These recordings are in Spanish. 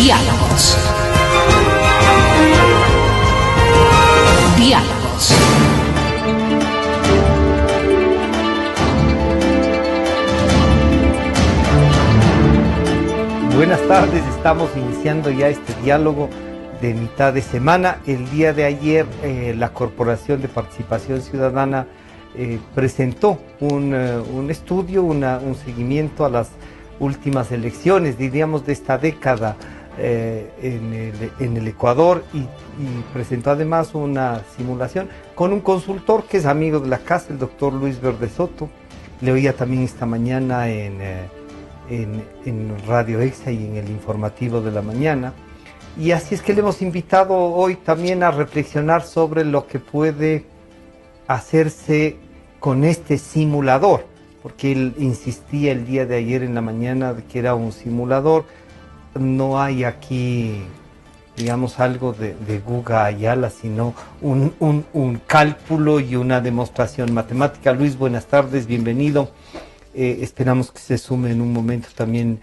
Diálogos. Diálogos. Buenas tardes, estamos iniciando ya este diálogo de mitad de semana. El día de ayer la Corporación de Participación Ciudadana presentó un estudio, un seguimiento a las últimas elecciones, diríamos, de esta década en el Ecuador y presentó además una simulación con un consultor que es amigo de la casa, el doctor Luis Verde Soto. Le oía también esta mañana en Radio Exa y en el informativo de la mañana. Y así es que le hemos invitado hoy también a reflexionar sobre lo que puede hacerse con este simulador, porque él insistía el día de ayer en la mañana de que era un simulador. No hay aquí, digamos, algo de Guga Ayala, sino un cálculo y una demostración matemática. Luis, buenas tardes, bienvenido. Esperamos que se sume en un momento también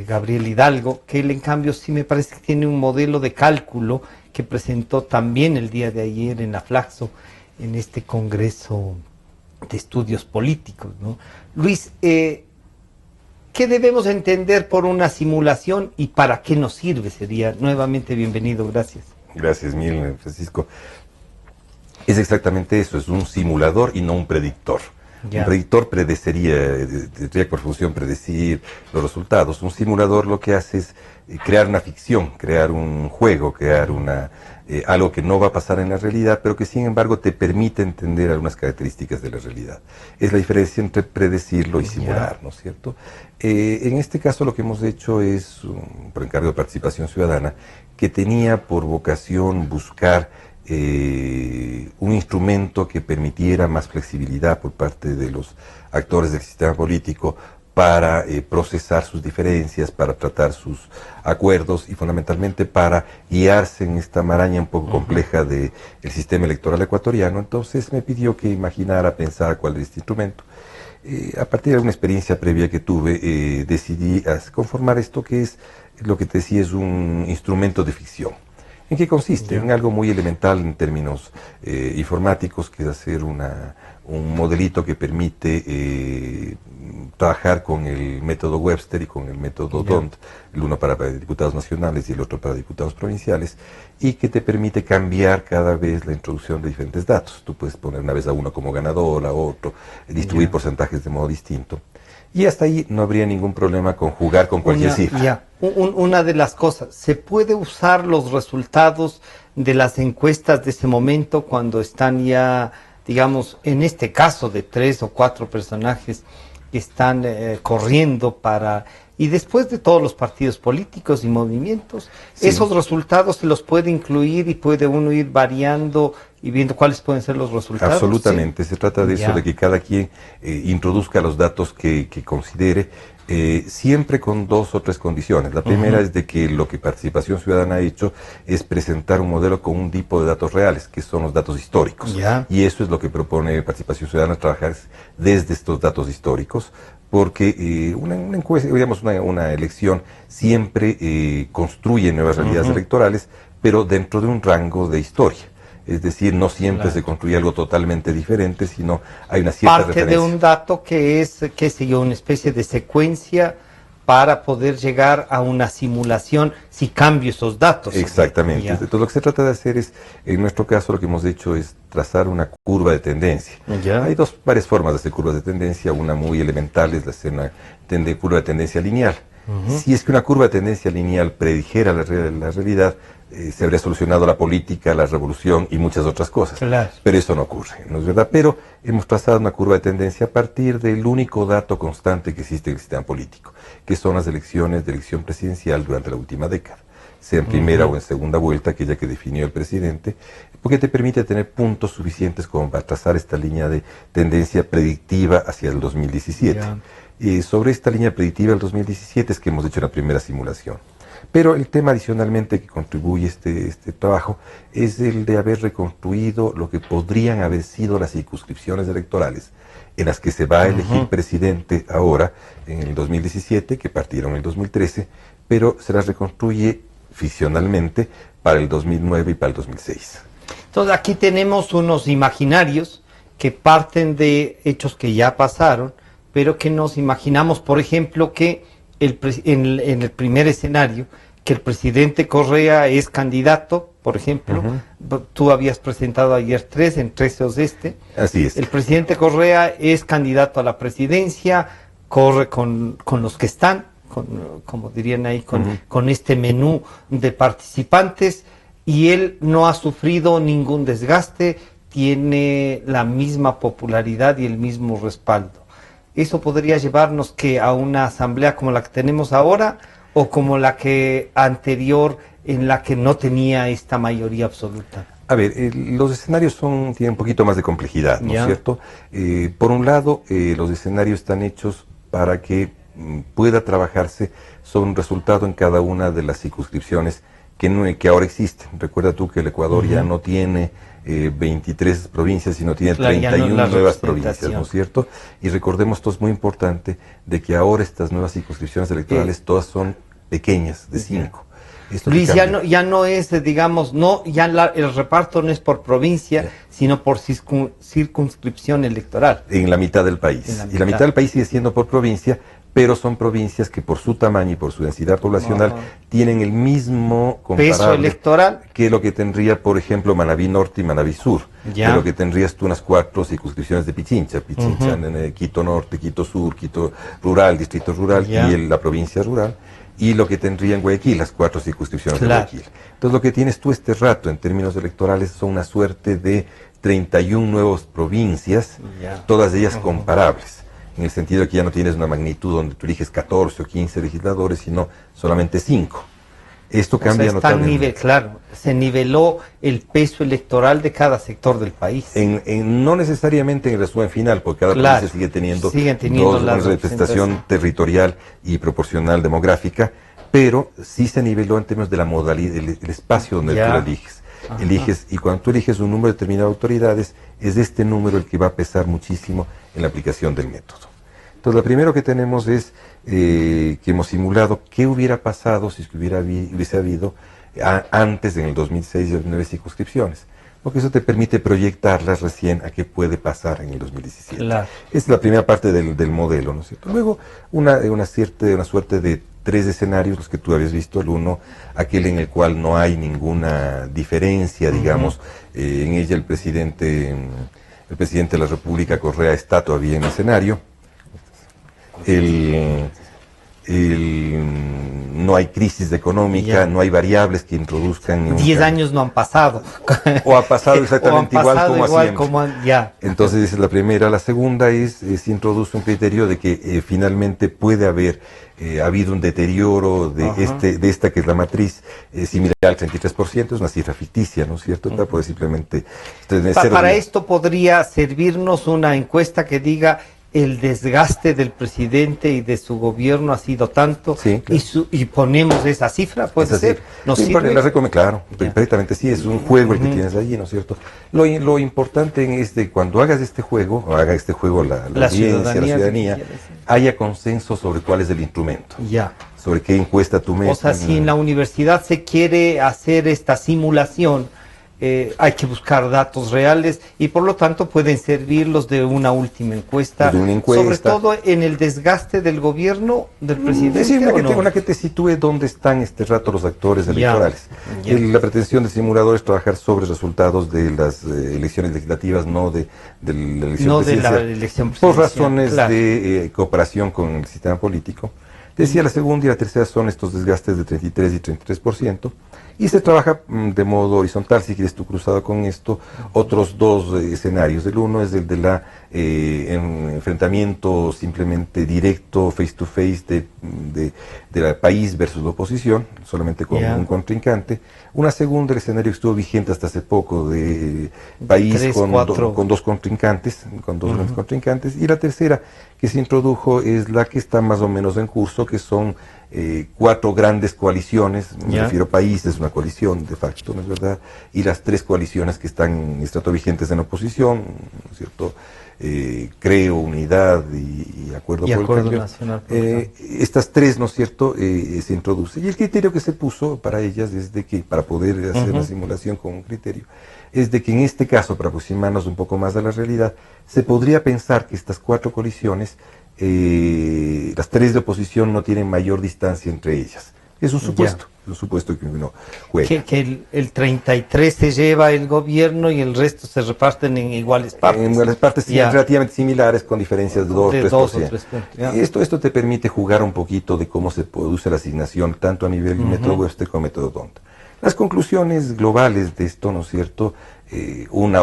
Gabriel Hidalgo, que él en cambio sí me parece que tiene un modelo de cálculo que presentó también el día de ayer en la Flaxo, en este Congreso de Estudios Políticos, ¿no? Luis, ¿qué debemos entender por una simulación y para qué nos sirve? Sería nuevamente bienvenido, gracias. Gracias, mil, Francisco. Es exactamente eso, es un simulador y no un predictor. Ya. Un predictor tendría por función predecir los resultados. Un simulador lo que hace es crear una ficción, crear un juego, crear algo que no va a pasar en la realidad, pero que sin embargo te permite entender algunas características de la realidad. Es la diferencia entre predecirlo y simular, ¿no es cierto? En este caso lo que hemos hecho es, por encargo de Participación Ciudadana, que tenía por vocación buscar un instrumento que permitiera más flexibilidad por parte de los actores del sistema político para procesar sus diferencias, para tratar sus acuerdos y fundamentalmente para guiarse en esta maraña un poco compleja del sistema electoral ecuatoriano. Entonces me pidió que imaginara, pensara cuál es este instrumento. A partir de una experiencia previa que tuve, decidí conformar esto que es, lo que te decía, es un instrumento de ficción. ¿En qué consiste? En algo muy elemental en términos informáticos, que es hacer un modelito que permite trabajar con el método Webster y con el método DONT, el uno para diputados nacionales y el otro para diputados provinciales, y que te permite cambiar cada vez la introducción de diferentes datos. Tú puedes poner una vez a uno como ganador, a otro, distribuir porcentajes de modo distinto. Y hasta ahí no habría ningún problema con jugar con cualquier cifra. Una de las cosas, ¿se puede usar los resultados de las encuestas de ese momento cuando están ya, digamos, en este caso de 3 o 4 personajes que están corriendo para... Y después de todos los partidos políticos y movimientos, esos resultados se los puede incluir y puede uno ir variando y viendo cuáles pueden ser los resultados? Absolutamente, se trata de eso, de que cada quien introduzca los datos que considere, siempre con 2 o 3 condiciones. La primera es de que lo que Participación Ciudadana ha hecho es presentar un modelo con un tipo de datos reales, que son los datos históricos. Y eso es lo que propone Participación Ciudadana, trabajar desde estos datos históricos, porque una encuesta, digamos, una elección siempre construye nuevas realidades electorales, pero dentro de un rango de historia. Es decir, no siempre se construye algo totalmente diferente, sino hay una cierta parte referencia de un dato que es, qué sé yo, una especie de secuencia para poder llegar a una simulación si cambio esos datos. Exactamente. Entonces lo que se trata de hacer es, en nuestro caso lo que hemos hecho es trazar una curva de tendencia. Hay varias formas de hacer curvas de tendencia. Una muy elemental es hacer una curva de tendencia lineal. Si es que una curva de tendencia lineal predijera la realidad, se habría solucionado la política, la revolución y muchas otras cosas. Pero eso no ocurre, ¿no es verdad? Pero hemos trazado una curva de tendencia a partir del único dato constante que existe en el sistema político, que son las elecciones de elección presidencial durante la última década, sea en primera o en segunda vuelta, aquella que definió el presidente, porque te permite tener puntos suficientes como para trazar esta línea de tendencia predictiva hacia el 2017. Sobre esta línea predictiva del 2017 es que hemos hecho la primera simulación. Pero el tema adicionalmente que contribuye este trabajo es el de haber reconstruido lo que podrían haber sido las circunscripciones electorales en las que se va a elegir presidente ahora, en el 2017, que partieron en el 2013, pero se las reconstruye ficcionalmente para el 2009 y para el 2006. Entonces aquí tenemos unos imaginarios que parten de hechos que ya pasaron, pero que nos imaginamos, por ejemplo, que en el primer escenario, que el presidente Correa es candidato, por ejemplo, tú habías presentado ayer en 13 este. Así es. El presidente Correa es candidato a la presidencia, corre con los que están, como dirían ahí, con este menú de participantes, y él no ha sufrido ningún desgaste, tiene la misma popularidad y el mismo respaldo. ¿Eso podría llevarnos que a una asamblea como la que tenemos ahora, o como la que anterior, en la que no tenía esta mayoría absoluta? A ver, los escenarios tienen un poquito más de complejidad, ¿no es cierto? Por un lado, los escenarios están hechos para que pueda trabajarse sobre un resultado en cada una de las circunscripciones que ahora existen. Recuerda tú que el Ecuador ya no tiene 23 provincias, sino tiene 31 nuevas provincias, ¿no es cierto? Y recordemos, esto es muy importante, de que ahora estas nuevas circunscripciones electorales todas son pequeñas, de 5. Luis, ya no es, digamos, el reparto no es por provincia, sino por circunscripción electoral. En la mitad del país. Y la mitad del país sigue siendo por provincia, pero son provincias que por su tamaño y por su densidad poblacional tienen el mismo peso electoral que lo que tendría, por ejemplo, Manabí Norte y Manabí Sur, que lo que tendrías tú unas 4 circunscripciones de Pichincha, en Quito Norte, Quito Sur, Quito Rural, Distrito Rural y la provincia rural, y lo que tendría en Guayaquil, las 4 circunscripciones de Guayaquil. Entonces lo que tienes tú este rato en términos electorales son una suerte de 31 nuevas provincias, todas ellas comparables, en el sentido de que ya no tienes una magnitud donde tú eliges 14 o 15 legisladores, sino solamente 5. Esto cambia notablemente. Claro, se niveló el peso electoral de cada sector del país. No necesariamente en el resumen final, porque cada provincia sigue teniendo una representación territorial y proporcional demográfica, pero sí se niveló en términos de la modalidad, el espacio donde tú lo eliges. Y cuando tú eliges un número determinado de autoridades, es este número el que va a pesar muchísimo en la aplicación del método. Entonces, lo primero que tenemos es que hemos simulado qué hubiera pasado si hubiese habido antes, en el 2006, 9 circunscripciones. Porque eso te permite proyectarlas recién a qué puede pasar en el 2017. Esa es la primera parte del modelo, ¿no es cierto? Luego, una suerte de 3 escenarios, los que tú habías visto. El uno, aquel en el cual no hay ninguna diferencia, digamos, en ella el presidente de la República, Correa, está todavía en el escenario. No hay crisis económica, no hay variables que introduzcan... 10 años no han pasado. O ha pasado exactamente igual como siempre. Entonces esa es la primera. La segunda se introduce un criterio de que finalmente puede haber habido un deterioro de esta que es la matriz similar al 33%, es una cifra ficticia, ¿no es cierto? Puede simplemente... Para esto podría servirnos una encuesta que diga... el desgaste del presidente y de su gobierno ha sido tanto, y ponemos esa cifra, puede ser. Claro, perfectamente, sí, es un juego el que tienes allí, ¿no es cierto? Lo importante es de cuando haga este juego la audiencia, la ciudadanía, haya consenso sobre cuál es el instrumento, sobre qué encuesta tú metes. O sea, si en la universidad se quiere hacer esta simulación, hay que buscar datos reales y por lo tanto pueden servirlos de una última encuesta, sobre todo en el desgaste del gobierno del presidente. Es decir, una que te sitúe dónde están este rato los actores electorales. La pretensión del simulador es trabajar sobre resultados de las elecciones legislativas, no de la elección presidencial, por razones de cooperación con el sistema político. Decía, la segunda y la tercera son estos desgastes de 33 y 33%. Y se trabaja de modo horizontal, si quieres tú cruzado con esto, otros 2 escenarios. El uno es el de la enfrentamiento simplemente directo, face to face, del país versus la oposición, solamente con un contrincante. Una segunda, el escenario que estuvo vigente hasta hace poco, de país con 2 contrincantes, con 2 grandes contrincantes. Y la tercera que se introdujo es la que está más o menos en curso, que son 4 grandes coaliciones, me refiero a países, una coalición de facto, ¿no es verdad? Y las 3 coaliciones que están en estrato vigentes en oposición, ¿no es cierto? Creo, Unidad y Acuerdo por el Cambio. Nacional. Estas 3, ¿no es cierto?, se introduce. Y el criterio que se puso para ellas es de que, para poder hacer una simulación con un criterio, es de que en este caso, para aproximarnos un poco más a la realidad, se podría pensar que estas 4 coaliciones, las 3 de oposición no tienen mayor distancia entre ellas. Es un supuesto, es un supuesto que uno juega. Que el 33 se lleva el gobierno y el resto se reparten en iguales partes. En iguales partes relativamente similares, con diferencias de 2-3%. Esto te permite jugar un poquito de cómo se produce la asignación, tanto a nivel método Webster como método D'Hondt. Las conclusiones globales de esto, ¿no es cierto? Una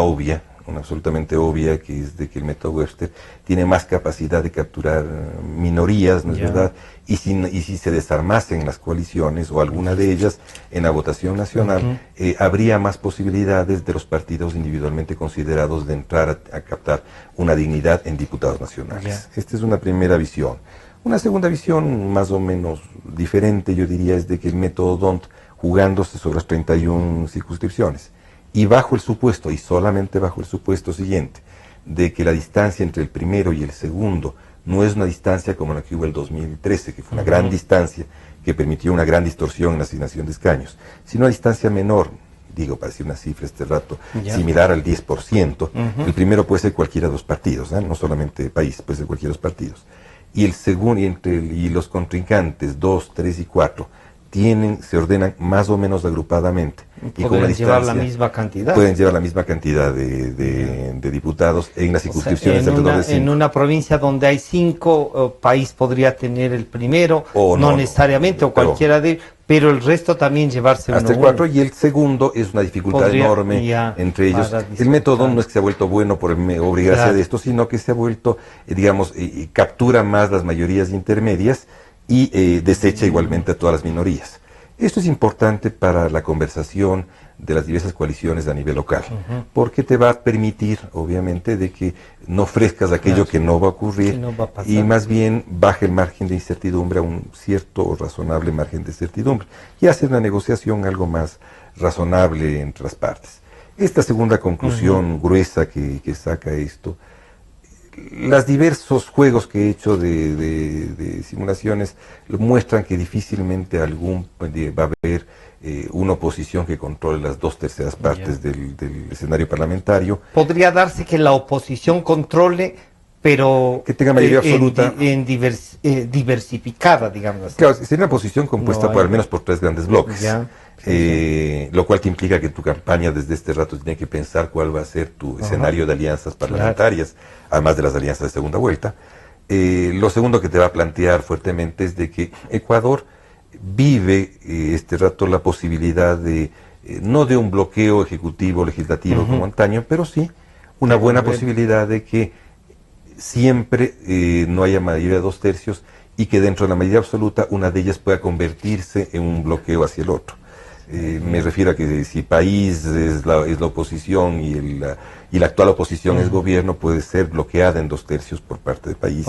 absolutamente obvia, que es de que el método Webster tiene más capacidad de capturar minorías, ¿no es verdad? Y si se desarmasen las coaliciones o alguna de ellas en la votación nacional, habría más posibilidades de los partidos individualmente considerados de entrar a captar una dignidad en diputados nacionales. Esta es una primera visión. Una segunda visión, más o menos diferente, yo diría, es de que el método D'Hondt, jugándose sobre las 31 circunscripciones, y bajo el supuesto, y solamente bajo el supuesto siguiente, de que la distancia entre el primero y el segundo no es una distancia como la que hubo el 2013, que fue una gran distancia que permitió una gran distorsión en la asignación de escaños, sino una distancia menor, digo, para decir una cifra este rato, similar al 10%, el primero puede ser cualquiera de los partidos, no solamente país, puede ser cualquiera de los partidos, y el segundo, y los contrincantes 2, 3 y 4, se ordenan más o menos agrupadamente. Y con una distancia, llevar la misma cantidad. Pueden llevar la misma cantidad de diputados en las circunscripciones alrededor de 5. En una provincia donde hay 5, país podría tener el primero, o no necesariamente, o cualquiera de ellos, pero el resto también llevarse hasta el 4, y el segundo es una dificultad enorme entre ellos. El método no es que se ha vuelto bueno por obligarse de esto, sino que se ha vuelto, digamos, captura más las mayorías intermedias y desecha igualmente a todas las minorías. Esto es importante para la conversación de las diversas coaliciones a nivel local, porque te va a permitir, obviamente, de que no ofrezcas aquello que no va a ocurrir, y más bien baje el margen de incertidumbre a un cierto o razonable margen de certidumbre, y hacer una negociación algo más razonable entre las partes. Esta segunda conclusión gruesa que saca esto, los diversos juegos que he hecho de simulaciones muestran que difícilmente va a haber una oposición que controle las 2/3 partes del escenario parlamentario. Podría darse que la oposición controle, pero que tenga mayoría absoluta, diversificada, digamos así. Claro, sería una oposición compuesta por al menos por 3 grandes bloques. Lo cual te implica que tu campaña desde este rato tiene que pensar cuál va a ser tu escenario de alianzas parlamentarias, además de las alianzas de segunda vuelta. Lo segundo que te va a plantear fuertemente es de que Ecuador vive este rato la posibilidad de, no de un bloqueo ejecutivo legislativo como antaño, pero sí una buena posibilidad de que siempre no haya mayoría de 2/3 y que dentro de la mayoría absoluta una de ellas pueda convertirse en un bloqueo hacia el otro. Me refiero a que si país es la oposición y la actual oposición es gobierno, puede ser bloqueada en 2/3 por parte del país.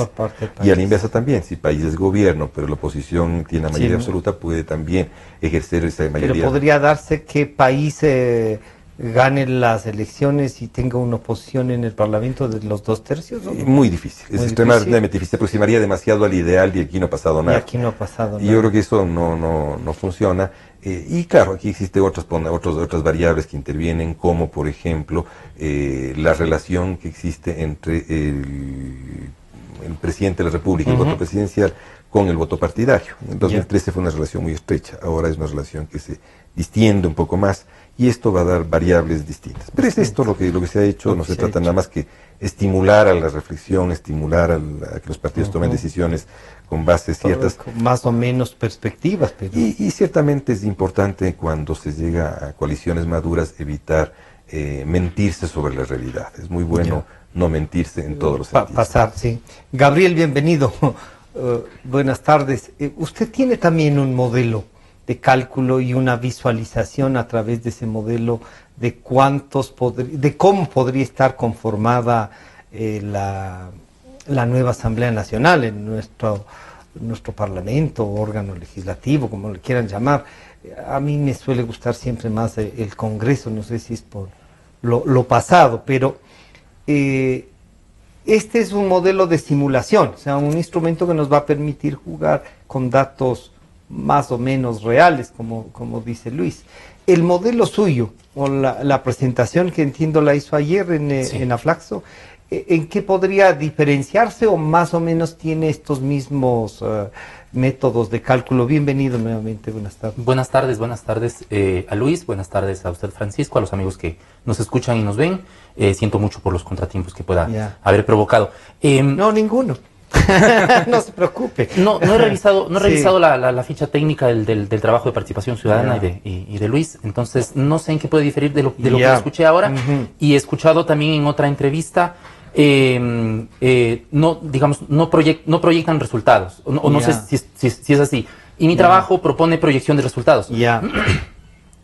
Y a la inversa también, si país es gobierno, pero la oposición tiene la mayoría absoluta, puede también ejercer esa mayoría. Pero podría darse que país gane las elecciones y tenga una oposición en el Parlamento de los 2/3, ¿no? Muy difícil, es extremadamente difícil, se aproximaría demasiado al ideal y aquí no ha pasado nada. Y yo creo que eso no funciona. Y claro, aquí existen otras variables que intervienen, como por ejemplo la relación que existe entre el presidente de la República, el voto presidencial, con el voto partidario. En 2013 fue una relación muy estrecha, ahora es una relación que se distiende un poco más, y esto va a dar variables distintas. Pero es esto lo que se ha hecho, no se trata nada más que estimular a la reflexión, estimular a que los partidos tomen decisiones con bases ciertas. Más o menos perspectivas. Pero... Y ciertamente es importante cuando se llega a coaliciones maduras evitar mentirse sobre la realidad. Es muy bueno no mentirse en todos los sentidos. Gabriel, bienvenido. Buenas tardes. Usted tiene también un modelo de cálculo y una visualización a través de ese modelo de cómo podría estar conformada la nueva Asamblea Nacional en nuestro nuestro parlamento, órgano legislativo, como le quieran llamar. A mí me suele gustar siempre más el Congreso, no sé si es por lo pasado, pero este es un modelo de simulación, o sea, un instrumento que nos va a permitir jugar con datos más o menos reales, como dice Luis. El modelo suyo, o la presentación que entiendo la hizo ayer en Aflaxo, ¿en qué podría diferenciarse o más o menos tiene estos mismos métodos de cálculo? Bienvenido nuevamente, buenas tardes. Buenas tardes a Luis, buenas tardes a usted, Francisco, a los amigos que nos escuchan y nos ven. Siento mucho por los contratiempos que pueda haber provocado. No, ninguno. No se preocupe. No he revisado la ficha técnica del trabajo de participación ciudadana y de Luis, entonces no sé en qué puede diferir de lo que escuché ahora. Y he escuchado también en otra entrevista, no proyectan resultados, no sé si es así. Y mi trabajo propone proyección de resultados.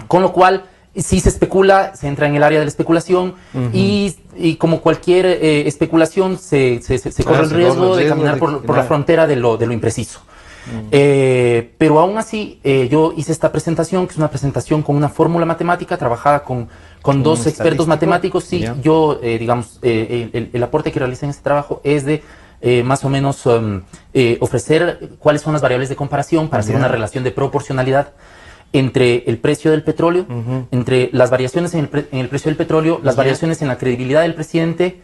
Con lo cual, si se especula, se entra en el área de la especulación y como cualquier especulación se corre el riesgo de caminar por la frontera de lo impreciso. Pero aún así, yo hice esta presentación, que es una presentación con una fórmula matemática trabajada con dos expertos matemáticos. Sí, yo, el aporte que realicé en este trabajo es de más o menos ofrecer cuáles son las variables de comparación para hacer una relación de proporcionalidad entre el precio del petróleo, entre las variaciones en el precio del petróleo, las variaciones en la credibilidad del presidente,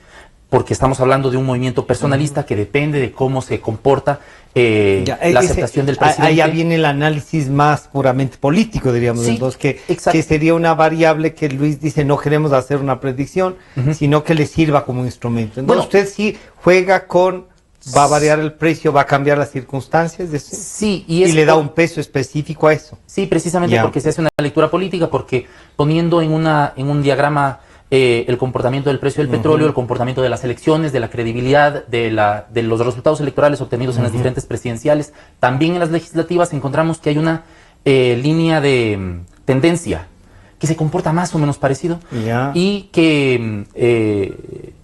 porque estamos hablando de un movimiento personalista que depende de cómo se comporta la aceptación del presidente. Ahí ya viene el análisis más puramente político, diríamos, sí, entonces, que sería una variable que Luis dice, no queremos hacer una predicción, sino que le sirva como instrumento. Entonces, usted sí juega va a variar el precio, va a cambiar las circunstancias, sí, y le da un peso específico a eso. Sí, precisamente porque se hace una lectura política, porque poniendo en un diagrama el comportamiento del precio del petróleo, el comportamiento de las elecciones, de la credibilidad, de los resultados electorales obtenidos en las diferentes presidenciales, también en las legislativas encontramos que hay una línea de tendencia que se comporta más o menos parecido y que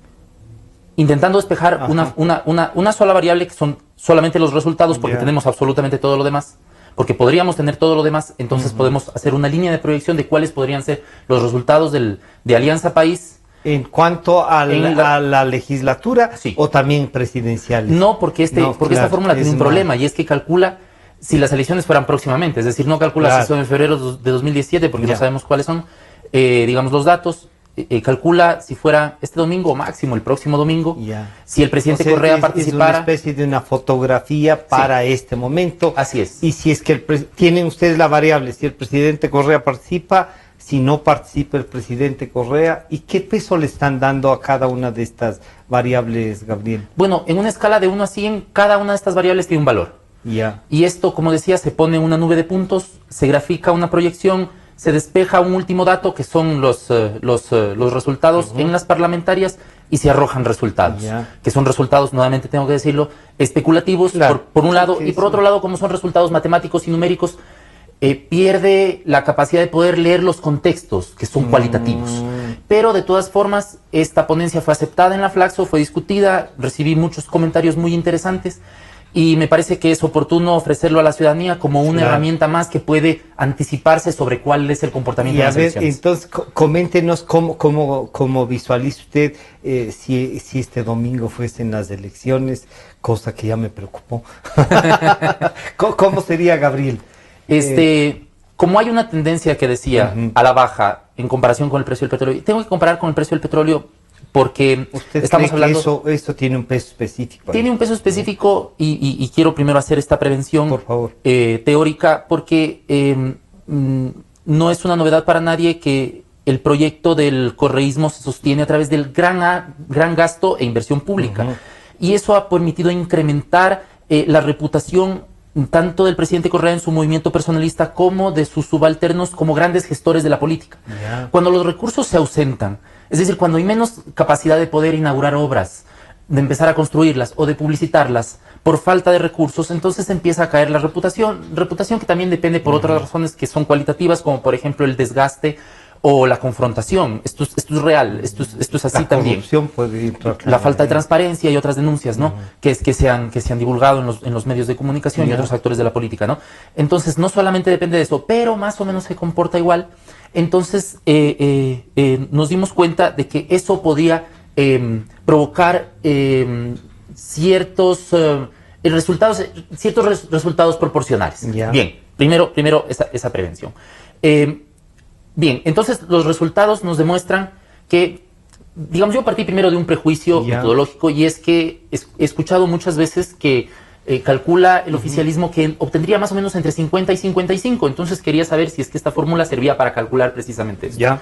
intentando despejar una sola variable, que son solamente los resultados, porque tenemos absolutamente todo lo demás, porque podríamos tener todo lo demás, entonces podemos hacer una línea de proyección de cuáles podrían ser los resultados de Alianza País. ¿En cuanto a la legislatura o también presidenciales? No, porque esta fórmula tiene un problema, y es que calcula si las elecciones fueran próximamente, es decir, no calcula si son en febrero de 2017, porque no sabemos cuáles son, digamos, los datos. Calcula si fuera este domingo o máximo el próximo domingo, si el presidente Correa participara. Es una especie de una fotografía para este momento. Así es. Y si es que tienen ustedes la variable, si el presidente Correa participa, si no participa el presidente Correa, ¿y qué peso le están dando a cada una de estas variables, Gabriel? Bueno, en una escala de 1 a 100, cada una de estas variables tiene un valor. Y esto, como decía, se pone una nube de puntos, se grafica una proyección, se despeja un último dato, que son los resultados en las parlamentarias, y se arrojan resultados, que son resultados, nuevamente tengo que decirlo, especulativos, por un lado, y por otro lado, como son resultados matemáticos y numéricos, pierde la capacidad de poder leer los contextos, que son cualitativos. Pero de todas formas, esta ponencia fue aceptada en la Aflaxo, fue discutida, recibí muchos comentarios muy interesantes, y me parece que es oportuno ofrecerlo a la ciudadanía como una herramienta más que puede anticiparse sobre cuál es el comportamiento de las elecciones. Entonces, coméntenos cómo visualiza usted si este domingo fuesen las elecciones, cosa que ya me preocupó. ¿Cómo sería, Gabriel? Como hay una tendencia que decía a la baja en comparación con el precio del petróleo, y tengo que comparar con el precio del petróleo porque estamos hablando... Eso tiene un peso específico. Tiene un peso específico y quiero primero hacer esta prevención, por favor, teórica, porque no es una novedad para nadie que el proyecto del correísmo se sostiene a través del gran gasto e inversión pública. Y eso ha permitido incrementar la reputación tanto del presidente Correa en su movimiento personalista como de sus subalternos como grandes gestores de la política. Cuando los recursos se ausentan, es decir, cuando hay menos capacidad de poder inaugurar obras, de empezar a construirlas o de publicitarlas por falta de recursos, entonces empieza a caer la reputación que también depende por otras razones que son cualitativas, como por ejemplo el desgaste o la confrontación. Esto es real, esto es así también. La corrupción puede entrar. La falta de transparencia y otras denuncias, ¿no? Que se han divulgado en los medios de comunicación y otros actores de la política, ¿no? Entonces, no solamente depende de eso, pero más o menos se comporta igual. Entonces, nos dimos cuenta de que eso podía provocar ciertos resultados proporcionales. Bien, primero esa prevención. Bien, entonces los resultados nos demuestran que, digamos, yo partí primero de un prejuicio metodológico, y es que he escuchado muchas veces que calcula el oficialismo que obtendría más o menos entre 50 y 55, entonces quería saber si es que esta fórmula servía para calcular precisamente eso.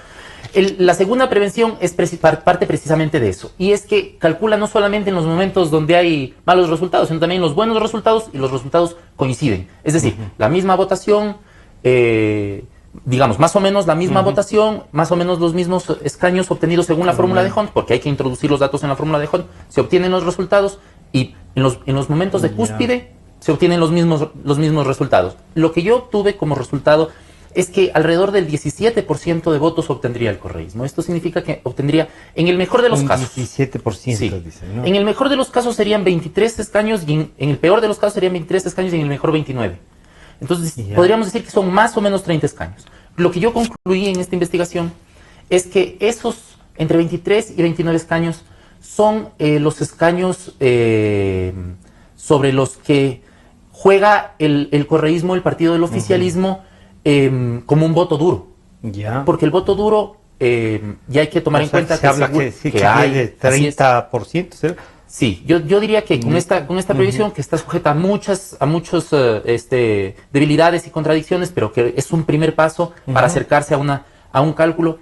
La segunda prevención es parte precisamente de eso, y es que calcula no solamente en los momentos donde hay malos resultados, sino también los buenos resultados, y los resultados coinciden. Es decir, la misma votación, digamos, más o menos la misma votación, más o menos los mismos escaños obtenidos según la fórmula de Hunt, porque hay que introducir los datos en la fórmula de Hunt, se obtienen los resultados, y en los momentos de cúspide se obtienen los mismos resultados. Lo que yo obtuve como resultado es que alrededor del 17% de votos obtendría el correísmo. Esto significa que obtendría, en el mejor de los casos... 17%, sí, dicen, ¿no? En el mejor de los casos serían 23 escaños, y en el peor de los casos serían 23 escaños, y en el mejor 29. Entonces, podríamos decir que son más o menos 30 escaños. Lo que yo concluí en esta investigación es que esos entre 23 y 29 escaños son los escaños sobre los que juega el correísmo, el partido del oficialismo, como un voto duro. Porque el voto duro, ya hay que tomar en cuenta que habla que hay de 30%, ¿sí? Sí, yo diría que con esta previsión, que está sujeta a muchos debilidades y contradicciones, pero que es un primer paso para acercarse a un cálculo,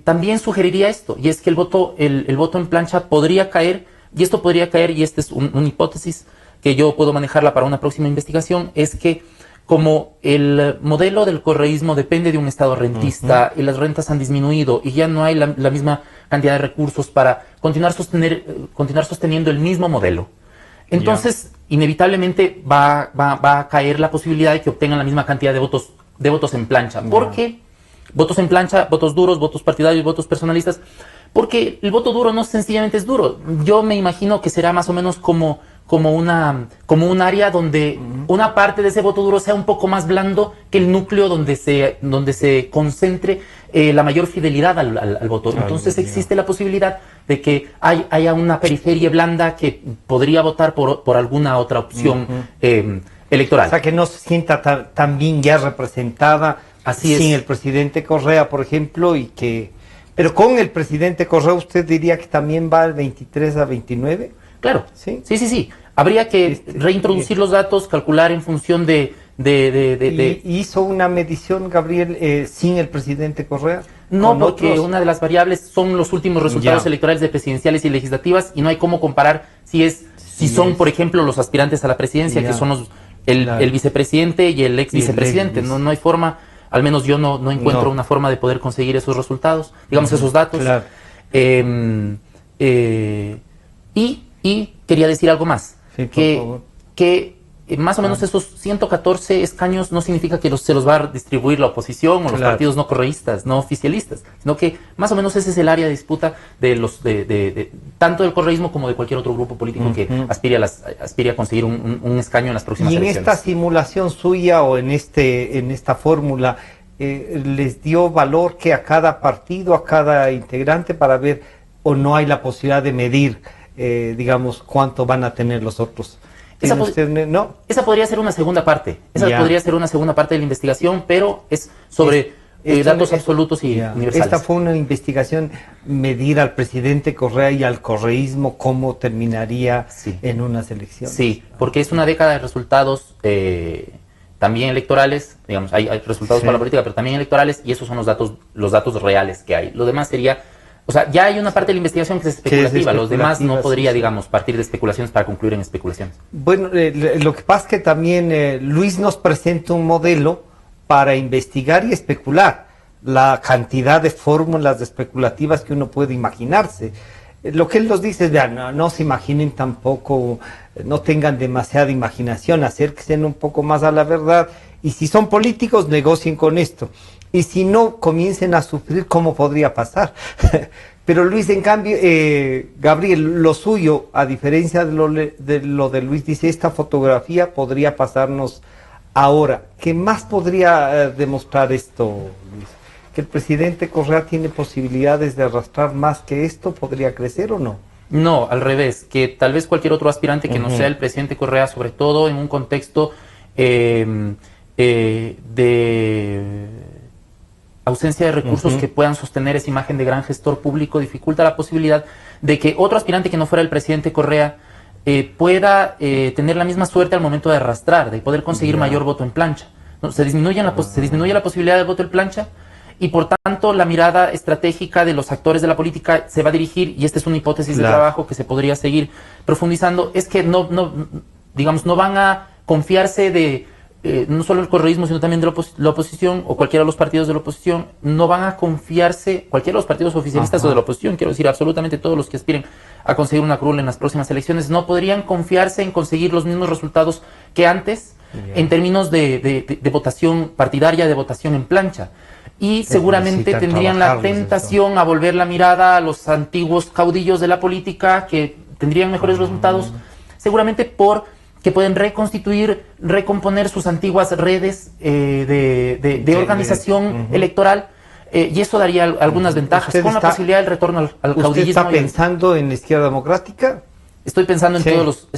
también sugeriría esto, y es que el voto en plancha podría caer, y esto podría caer, y esta es una hipótesis que yo puedo manejarla para una próxima investigación, es que como el modelo del correísmo depende de un estado rentista y las rentas han disminuido y ya no hay la misma cantidad de recursos para continuar sosteniendo el mismo modelo, entonces inevitablemente va a caer la posibilidad de que obtengan la misma cantidad de votos en plancha. ¿Por qué? Votos en plancha, votos duros, votos partidarios, votos personalistas, porque el voto duro no sencillamente es duro. Yo me imagino que será más o menos como un área donde una parte de ese voto duro sea un poco más blando que el núcleo donde se concentre la mayor fidelidad al voto. Entonces existe la posibilidad de que haya una periferia blanda que podría votar por alguna otra opción electoral. O sea, que no se sienta tan bien ya representada sin el presidente Correa, por ejemplo, pero con el presidente Correa, ¿usted diría que también va al 23 a 29? Claro, sí. Habría que reintroducir los datos, calcular en función de... ¿Hizo una medición, Gabriel, sin el presidente Correa? No, porque una de las variables son los últimos resultados electorales de presidenciales y legislativas, y no hay cómo comparar si son, por ejemplo, los aspirantes a la presidencia, que son el vicepresidente y el ex vicepresidente. No hay forma, al menos yo no encuentro una forma de poder conseguir esos resultados, digamos, esos datos. Y quería decir algo más, que más o menos esos 114 escaños no significa que se los va a distribuir la oposición o los partidos no correístas, no oficialistas, sino que más o menos ese es el área de disputa de tanto del correísmo como de cualquier otro grupo político que aspire a conseguir un escaño en las próximas elecciones. ¿Y en esta simulación suya o en esta fórmula les dio valor que a cada partido, a cada integrante, para ver, o no hay la posibilidad de medir, digamos, cuánto van a tener los otros? Esa podría ser una segunda parte. Podría ser una segunda parte de la investigación, pero es sobre datos absolutos y universales. Esta fue una investigación, medir al presidente Correa y al correísmo cómo terminaría en unas elecciones. Sí, porque es una década de resultados también electorales, digamos, hay resultados para la política, pero también electorales, y esos son los datos reales que hay. Lo demás sería... O sea, ya hay una parte de la investigación que es especulativa, los demás no podría, digamos, partir de especulaciones para concluir en especulaciones. Bueno, lo que pasa es que también Luis nos presenta un modelo para investigar y especular la cantidad de fórmulas especulativas que uno puede imaginarse. Lo que él nos dice es, vean, no se imaginen tampoco, no tengan demasiada imaginación, acérquense un poco más a la verdad, y si son políticos, negocien con esto. Y si no comiencen a sufrir, ¿cómo podría pasar? Pero Luis, en cambio, Gabriel, lo suyo, a diferencia de lo de Luis, dice, esta fotografía podría pasarnos ahora. ¿Qué más podría demostrar esto, Luis? ¿Que el presidente Correa tiene posibilidades de arrastrar más que esto? ¿Podría crecer o no? No, al revés, que tal vez cualquier otro aspirante que no sea el presidente Correa, sobre todo en un contexto de ausencia de recursos que puedan sostener esa imagen de gran gestor público, dificulta la posibilidad de que otro aspirante que no fuera el presidente Correa pueda tener la misma suerte al momento de arrastrar, de poder conseguir mayor voto en plancha. ¿No? Se disminuye la posibilidad del voto en plancha, y por tanto la mirada estratégica de los actores de la política se va a dirigir, y esta es una hipótesis de trabajo que se podría seguir profundizando, es que no van a confiarse de no solo el correísmo, sino también de la oposición, o cualquiera de los partidos de la oposición, no van a confiarse, cualquiera de los partidos oficialistas o de la oposición, quiero decir, absolutamente todos los que aspiren a conseguir una curul en las próximas elecciones, no podrían confiarse en conseguir los mismos resultados que antes, en términos de votación partidaria, de votación en plancha. Y seguramente tendrían la tentación a volver la mirada a los antiguos caudillos de la política, que tendrían mejores resultados, seguramente porque pueden reconstituir, recomponer sus antiguas redes de organización electoral, y eso daría algunas ventajas, con la posibilidad del retorno al caudillismo. ¿Usted está pensando en la izquierda democrática? Estoy pensando en todos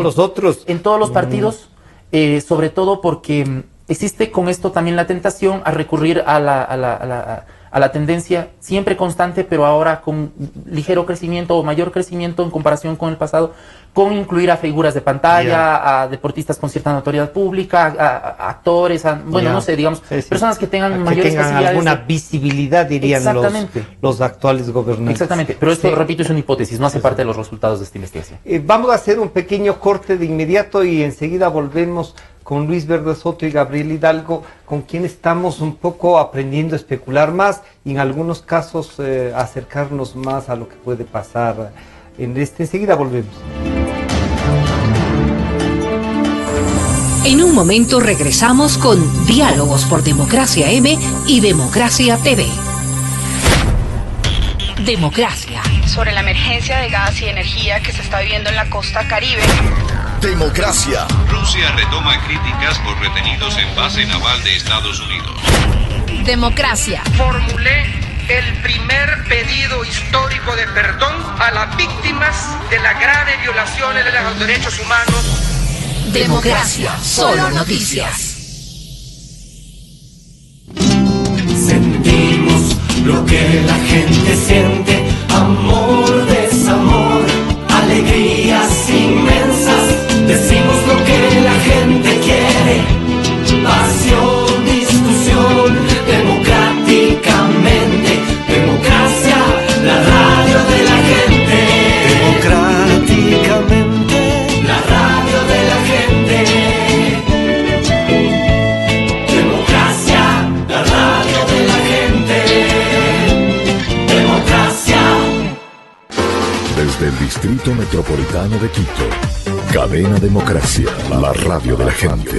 los otros. En todos los partidos, sobre todo porque existe con esto también la tentación a recurrir a la tendencia siempre constante, pero ahora con ligero crecimiento o mayor crecimiento en comparación con el pasado, con incluir a figuras de pantalla, a deportistas con cierta notoriedad pública, a actores, no sé, digamos, personas que tengan mayores posibilidades. Alguna visibilidad, dirían los actuales gobernantes. Exactamente, pero esto, repito, es una hipótesis, no hace parte de los resultados de esta investigación. Vamos a hacer un pequeño corte de inmediato y enseguida volvemos con Luis Verde Soto y Gabriel Hidalgo, con quien estamos un poco aprendiendo a especular más y en algunos casos acercarnos más a lo que puede pasar enseguida volvemos. En un momento regresamos con Diálogos por Democracia M y Democracia TV. Democracia. Sobre la emergencia de gas y energía que se está viviendo en la costa Caribe. Democracia. Rusia retoma críticas por retenidos en base naval de Estados Unidos. Democracia. Formulé el primer pedido histórico de perdón a las víctimas de las graves violaciones de los derechos humanos. Democracia. Solo noticias. Sentimos lo que la gente siente, amor, desamor, alegrías inmensas. Decimos lo que la gente quiere, pasión, discusión, democráticamente. Democracia, la radio de la gente. Democráticamente, la radio de la gente. Democracia, la radio de la gente. Democracia. Desde el Distrito Metropolitano de Quito, Cadena Democracia, la radio de la gente.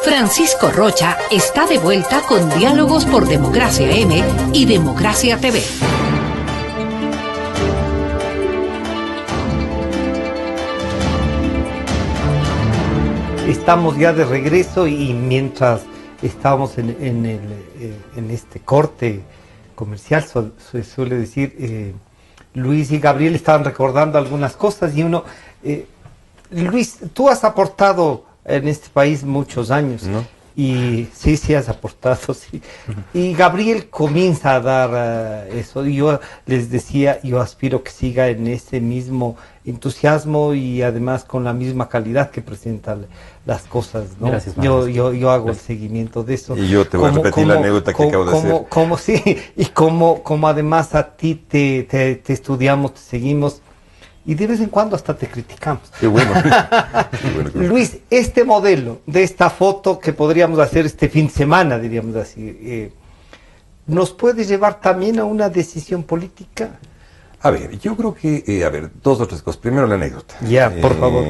Francisco Rocha está de vuelta con Diálogos por Democracia M y Democracia TV. Estamos ya de regreso y mientras estábamos en este corte comercial, se suele decir, Luis y Gabriel estaban recordando algunas cosas y uno... Luis, tú has aportado en este país muchos años, ¿no? Y sí has aportado, sí. Y Gabriel comienza a dar eso. Y yo les decía, yo aspiro que siga en ese mismo entusiasmo y además con la misma calidad que presenta las cosas, ¿no? Gracias, yo hago el seguimiento de eso. Y yo te voy a repetir la anécdota que acabo de hacer. Y como además a ti te estudiamos, te seguimos. Y de vez en cuando hasta te criticamos. Qué bueno. Luis, este modelo de esta foto que podríamos hacer este fin de semana, diríamos así, ¿nos puede llevar también a una decisión política? A ver, yo creo que, dos o tres cosas. Primero la anécdota. Ya, por favor.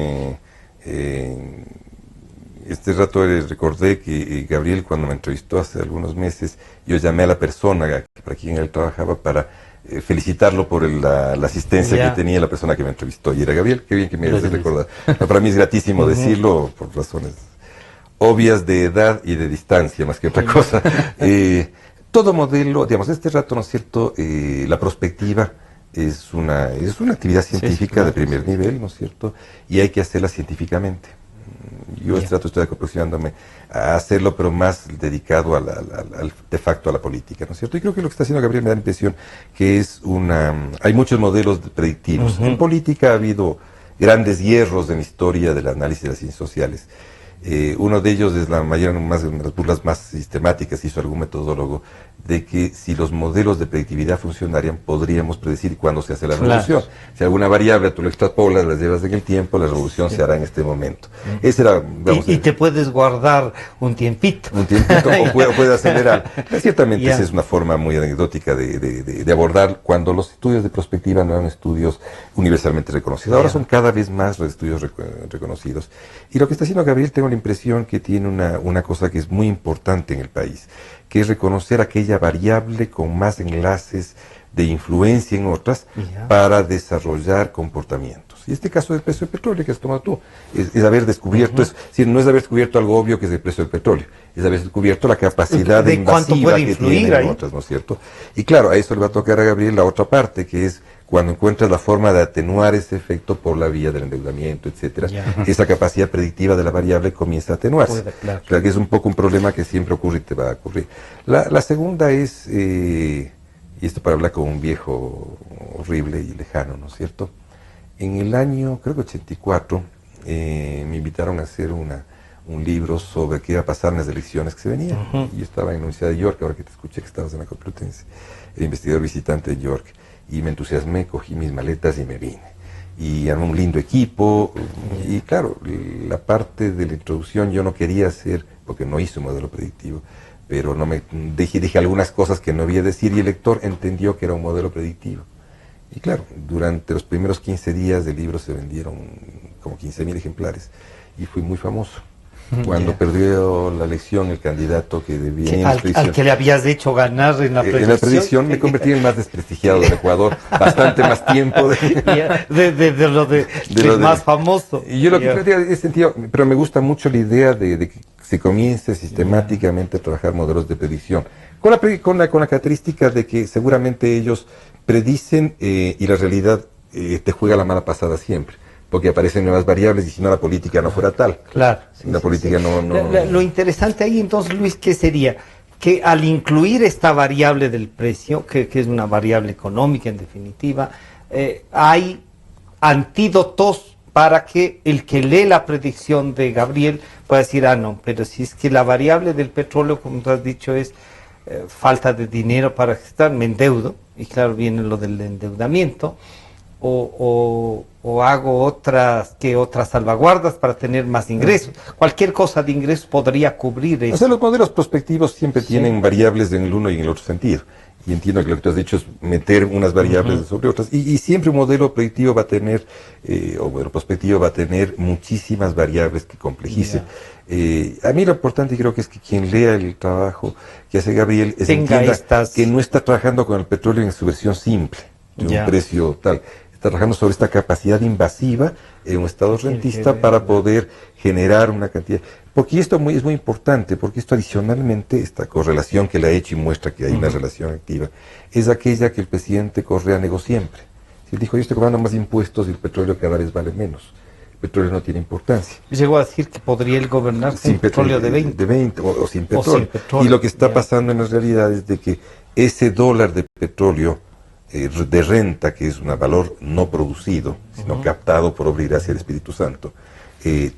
Este rato recordé que Gabriel, cuando me entrevistó hace algunos meses, yo llamé a la persona para quien él trabajaba para felicitarlo por la asistencia que tenía la persona que me entrevistó. Y era Gabriel, qué bien que me hayas recordado. Para mí es gratísimo decirlo por razones obvias de edad y de distancia, más que otra cosa. Todo modelo, digamos, este rato, ¿no es cierto?, la prospectiva es una actividad científica de primer nivel, ¿no es cierto?, y hay que hacerla científicamente. Yo estoy aproximándome a hacerlo, pero más dedicado de facto a la política, ¿no es cierto? Y creo que lo que está haciendo Gabriel me da la impresión que hay muchos modelos predictivos. En política ha habido grandes hierros en la historia del análisis de las ciencias sociales. Uno de ellos es una de las burlas más sistemáticas, hizo algún metodólogo, de que si los modelos de predictividad funcionarían, podríamos predecir cuándo se hace la revolución. Si alguna variable tú lo extrapolas, la llevas en el tiempo, la revolución se hará en este momento. Ese era, y te puedes guardar un tiempito. Un tiempito, o puede acelerar. Ciertamente esa es una forma muy anecdótica de abordar cuando los estudios de prospectiva no eran estudios universalmente reconocidos. Ahora son cada vez más estudios reconocidos. Y lo que está haciendo Gabriel, tengo la impresión que tiene una cosa que es muy importante en el país, que es reconocer aquella variable con más enlaces de influencia en otras para desarrollar comportamientos. Y este caso del precio del petróleo que has tomado tú, es haber descubierto, no es haber descubierto algo obvio que es el precio del petróleo, es haber descubierto la capacidad de invasiva que tiene en otras, ¿no es cierto? Y claro, a eso le va a tocar a Gabriel la otra parte, que es cuando encuentras la forma de atenuar ese efecto por la vía del endeudamiento, etcétera, esa capacidad predictiva de la variable comienza a atenuarse. Claro que es un poco un problema que siempre ocurre y te va a ocurrir. La segunda es, y esto para hablar con un viejo horrible y lejano, ¿no es cierto? En el año, creo que 84, me invitaron a hacer un libro sobre qué iba a pasar en las elecciones que se venían. Y yo estaba en la Universidad de York, ahora que te escuché que estabas en la Complutense, el investigador visitante de York. Y me entusiasmé, cogí mis maletas y me vine. Y armé un lindo equipo. Y claro, la parte de la introducción yo no quería hacer, porque no hice un modelo predictivo, pero dije algunas cosas que no había decir y el lector entendió que era un modelo predictivo. Y claro, durante los primeros 15 días del libro se vendieron como 15.000 ejemplares y fui muy famoso. Cuando perdió la elección el candidato que debía al que le habías hecho ganar en la predicción. En la predicción me convertí en el más desprestigiado del Ecuador, bastante más tiempo del más famoso. Y yo lo que he sentido, pero me gusta mucho la idea de que se comience sistemáticamente a trabajar modelos de predicción, con la característica de que seguramente ellos predicen y la realidad te juega la mala pasada siempre. Porque aparecen nuevas variables y si no la política no fuera tal. Claro. La política no... Lo interesante ahí entonces, Luis, ¿qué sería? Que al incluir esta variable del precio, que es una variable económica en definitiva, hay antídotos para que el que lee la predicción de Gabriel pueda decir, no, pero si es que la variable del petróleo, como tú has dicho, es falta de dinero para gestar, me endeudo, y claro, viene lo del endeudamiento, o hago otras salvaguardas para tener más ingresos. Cualquier cosa de ingresos podría cubrir eso. O sea, los modelos prospectivos siempre tienen variables en el uno y en el otro sentido. Y entiendo que lo que tú has dicho es meter unas variables sobre otras. Y siempre un modelo predictivo va a tener, o modelo prospectivo va a tener muchísimas variables que complejicen. A mí lo importante creo que es que quien lea el trabajo que hace Gabriel entienda que no está trabajando con el petróleo en su versión simple, de un precio tal. Está trabajando sobre esta capacidad invasiva en un estado rentista para poder generar una cantidad. Porque esto es muy importante, porque esto adicionalmente, esta correlación que le ha hecho y muestra que hay una relación activa, es aquella que el presidente Correa negó siempre. Él dijo, yo estoy cobrando más impuestos y el petróleo cada vez vale menos. El petróleo no tiene importancia. Llegó a decir que podría él gobernar sin petróleo de 20. De 20 o sin petróleo. Y lo que está pasando en la realidad es de que ese dólar de petróleo de renta, que es un valor no producido, sino captado por obra y gracia del Espíritu Santo,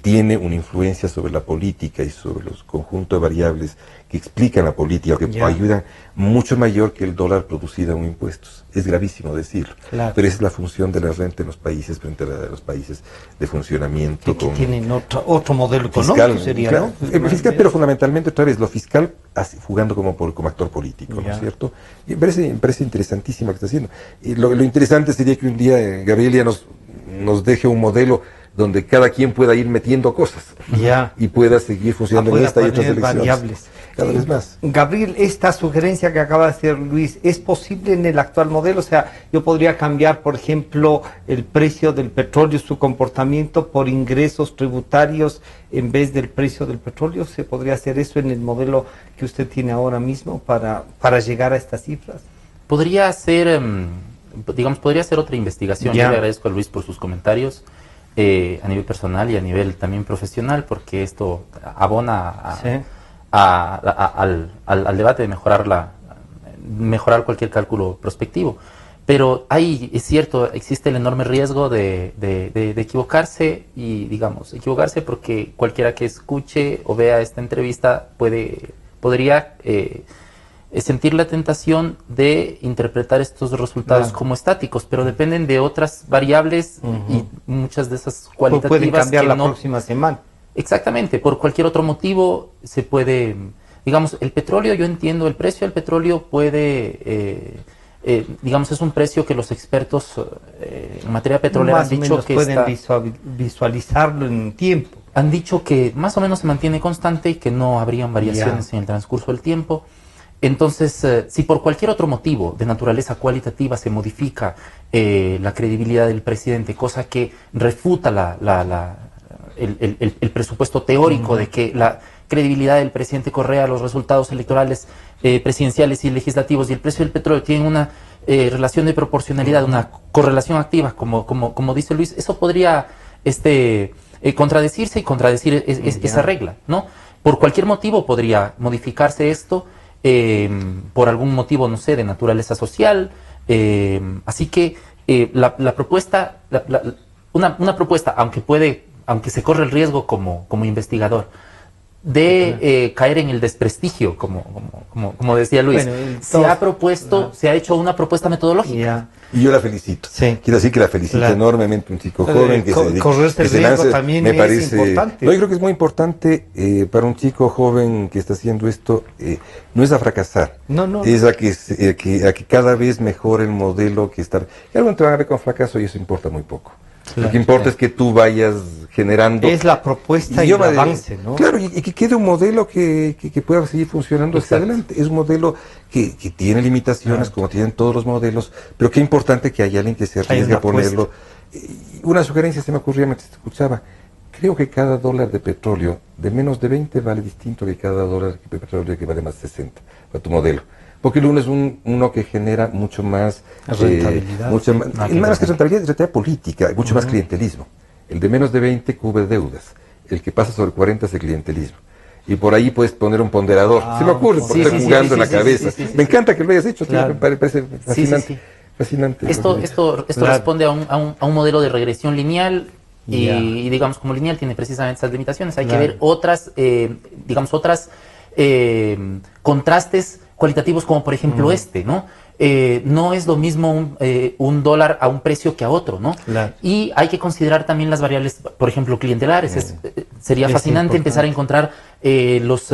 tiene una influencia sobre la política y sobre los conjuntos de variables que explican la política, que ayudan mucho mayor que el dólar producido en impuestos. Es gravísimo decirlo, pero esa es la función de la renta en los países frente a los países de funcionamiento. Que tienen otro modelo económico, sería, ¿no? Fiscal, pero fundamentalmente, otra vez, lo fiscal jugando como actor político, ¿no es cierto? Y me parece interesantísimo lo que está haciendo. Y lo interesante sería que un día Gabriel ya nos deje un modelo donde cada quien pueda ir metiendo cosas y pueda seguir funcionando en esta y otras elecciones. Variables. Cada vez más. Gabriel, esta sugerencia que acaba de hacer Luis, ¿es posible en el actual modelo? O sea, yo podría cambiar, por ejemplo, el precio del petróleo, su comportamiento por ingresos tributarios en vez del precio del petróleo. ¿Se podría hacer eso en el modelo que usted tiene ahora mismo para llegar a estas cifras? Podría ser, podría ser otra investigación. Yo le agradezco a Luis por sus comentarios a nivel personal y a nivel también profesional, porque esto abona al debate de mejorar cualquier cálculo prospectivo. Pero es cierto, existe el enorme riesgo de equivocarse y, equivocarse porque cualquiera que escuche o vea esta entrevista podría sentir la tentación de interpretar estos resultados como estáticos, pero dependen de otras variables y muchas de esas cualitativas pueden cambiar la próxima semana. Exactamente, por cualquier otro motivo se puede, el petróleo, yo entiendo, el precio del petróleo puede, es un precio que los expertos en materia petrolera han dicho que pueden visualizarlo en tiempo. Han dicho que más o menos se mantiene constante y que no habrían variaciones en el transcurso del tiempo. Entonces, si por cualquier otro motivo de naturaleza cualitativa se modifica la credibilidad del presidente, cosa que refuta el presupuesto teórico de que la credibilidad del presidente Correa, los resultados electorales presidenciales y legislativos y el precio del petróleo tienen una relación de proporcionalidad, una correlación activa, como dice Luis, eso podría contradecirse y contradecir esa regla, ¿no? Por cualquier motivo podría modificarse esto, por algún motivo, no sé, de naturaleza social, así que la propuesta, una propuesta, aunque se corre el riesgo como investigador de caer en el desprestigio, como decía Luis, se ha hecho una propuesta metodológica. Y yo la felicito. Quiero decir que la felicito enormemente, un chico joven que se lance, también me parece importante. No, yo creo que es muy importante para un chico joven que está haciendo esto, no es a fracasar, es a que cada vez mejore el modelo que está. Y algo te van a ver con fracaso y eso importa muy poco. Lo que importa es que tú vayas generando. Es la propuesta y el avance, ¿no? Claro, y que quede un modelo que pueda seguir funcionando hacia adelante. Es un modelo que tiene limitaciones, como tienen todos los modelos, pero qué importante que haya alguien que se arriesgue a ponerlo. Una sugerencia se me ocurría mientras te escuchaba. Creo que cada dólar de petróleo de menos de 20 vale distinto que cada dólar de petróleo que vale más de 60 para tu modelo. Porque el uno es uno que genera mucho más rentabilidad. Más que rentabilidad política, mucho más clientelismo. El de menos de 20 cubre deudas. El que pasa sobre 40 es el clientelismo. Y por ahí puedes poner un ponderador. Se me ocurre, por estar jugando en la cabeza. Me encanta que lo hayas hecho, me parece fascinante. Fascinante. Esto responde a un modelo de regresión lineal. Y como lineal tiene precisamente esas limitaciones. Hay que ver otras contrastes cualitativos, como por ejemplo ¿no? No es lo mismo un dólar a un precio que a otro, ¿no? Y hay que considerar también las variables, por ejemplo, clientelares. Sería fascinante empezar a encontrar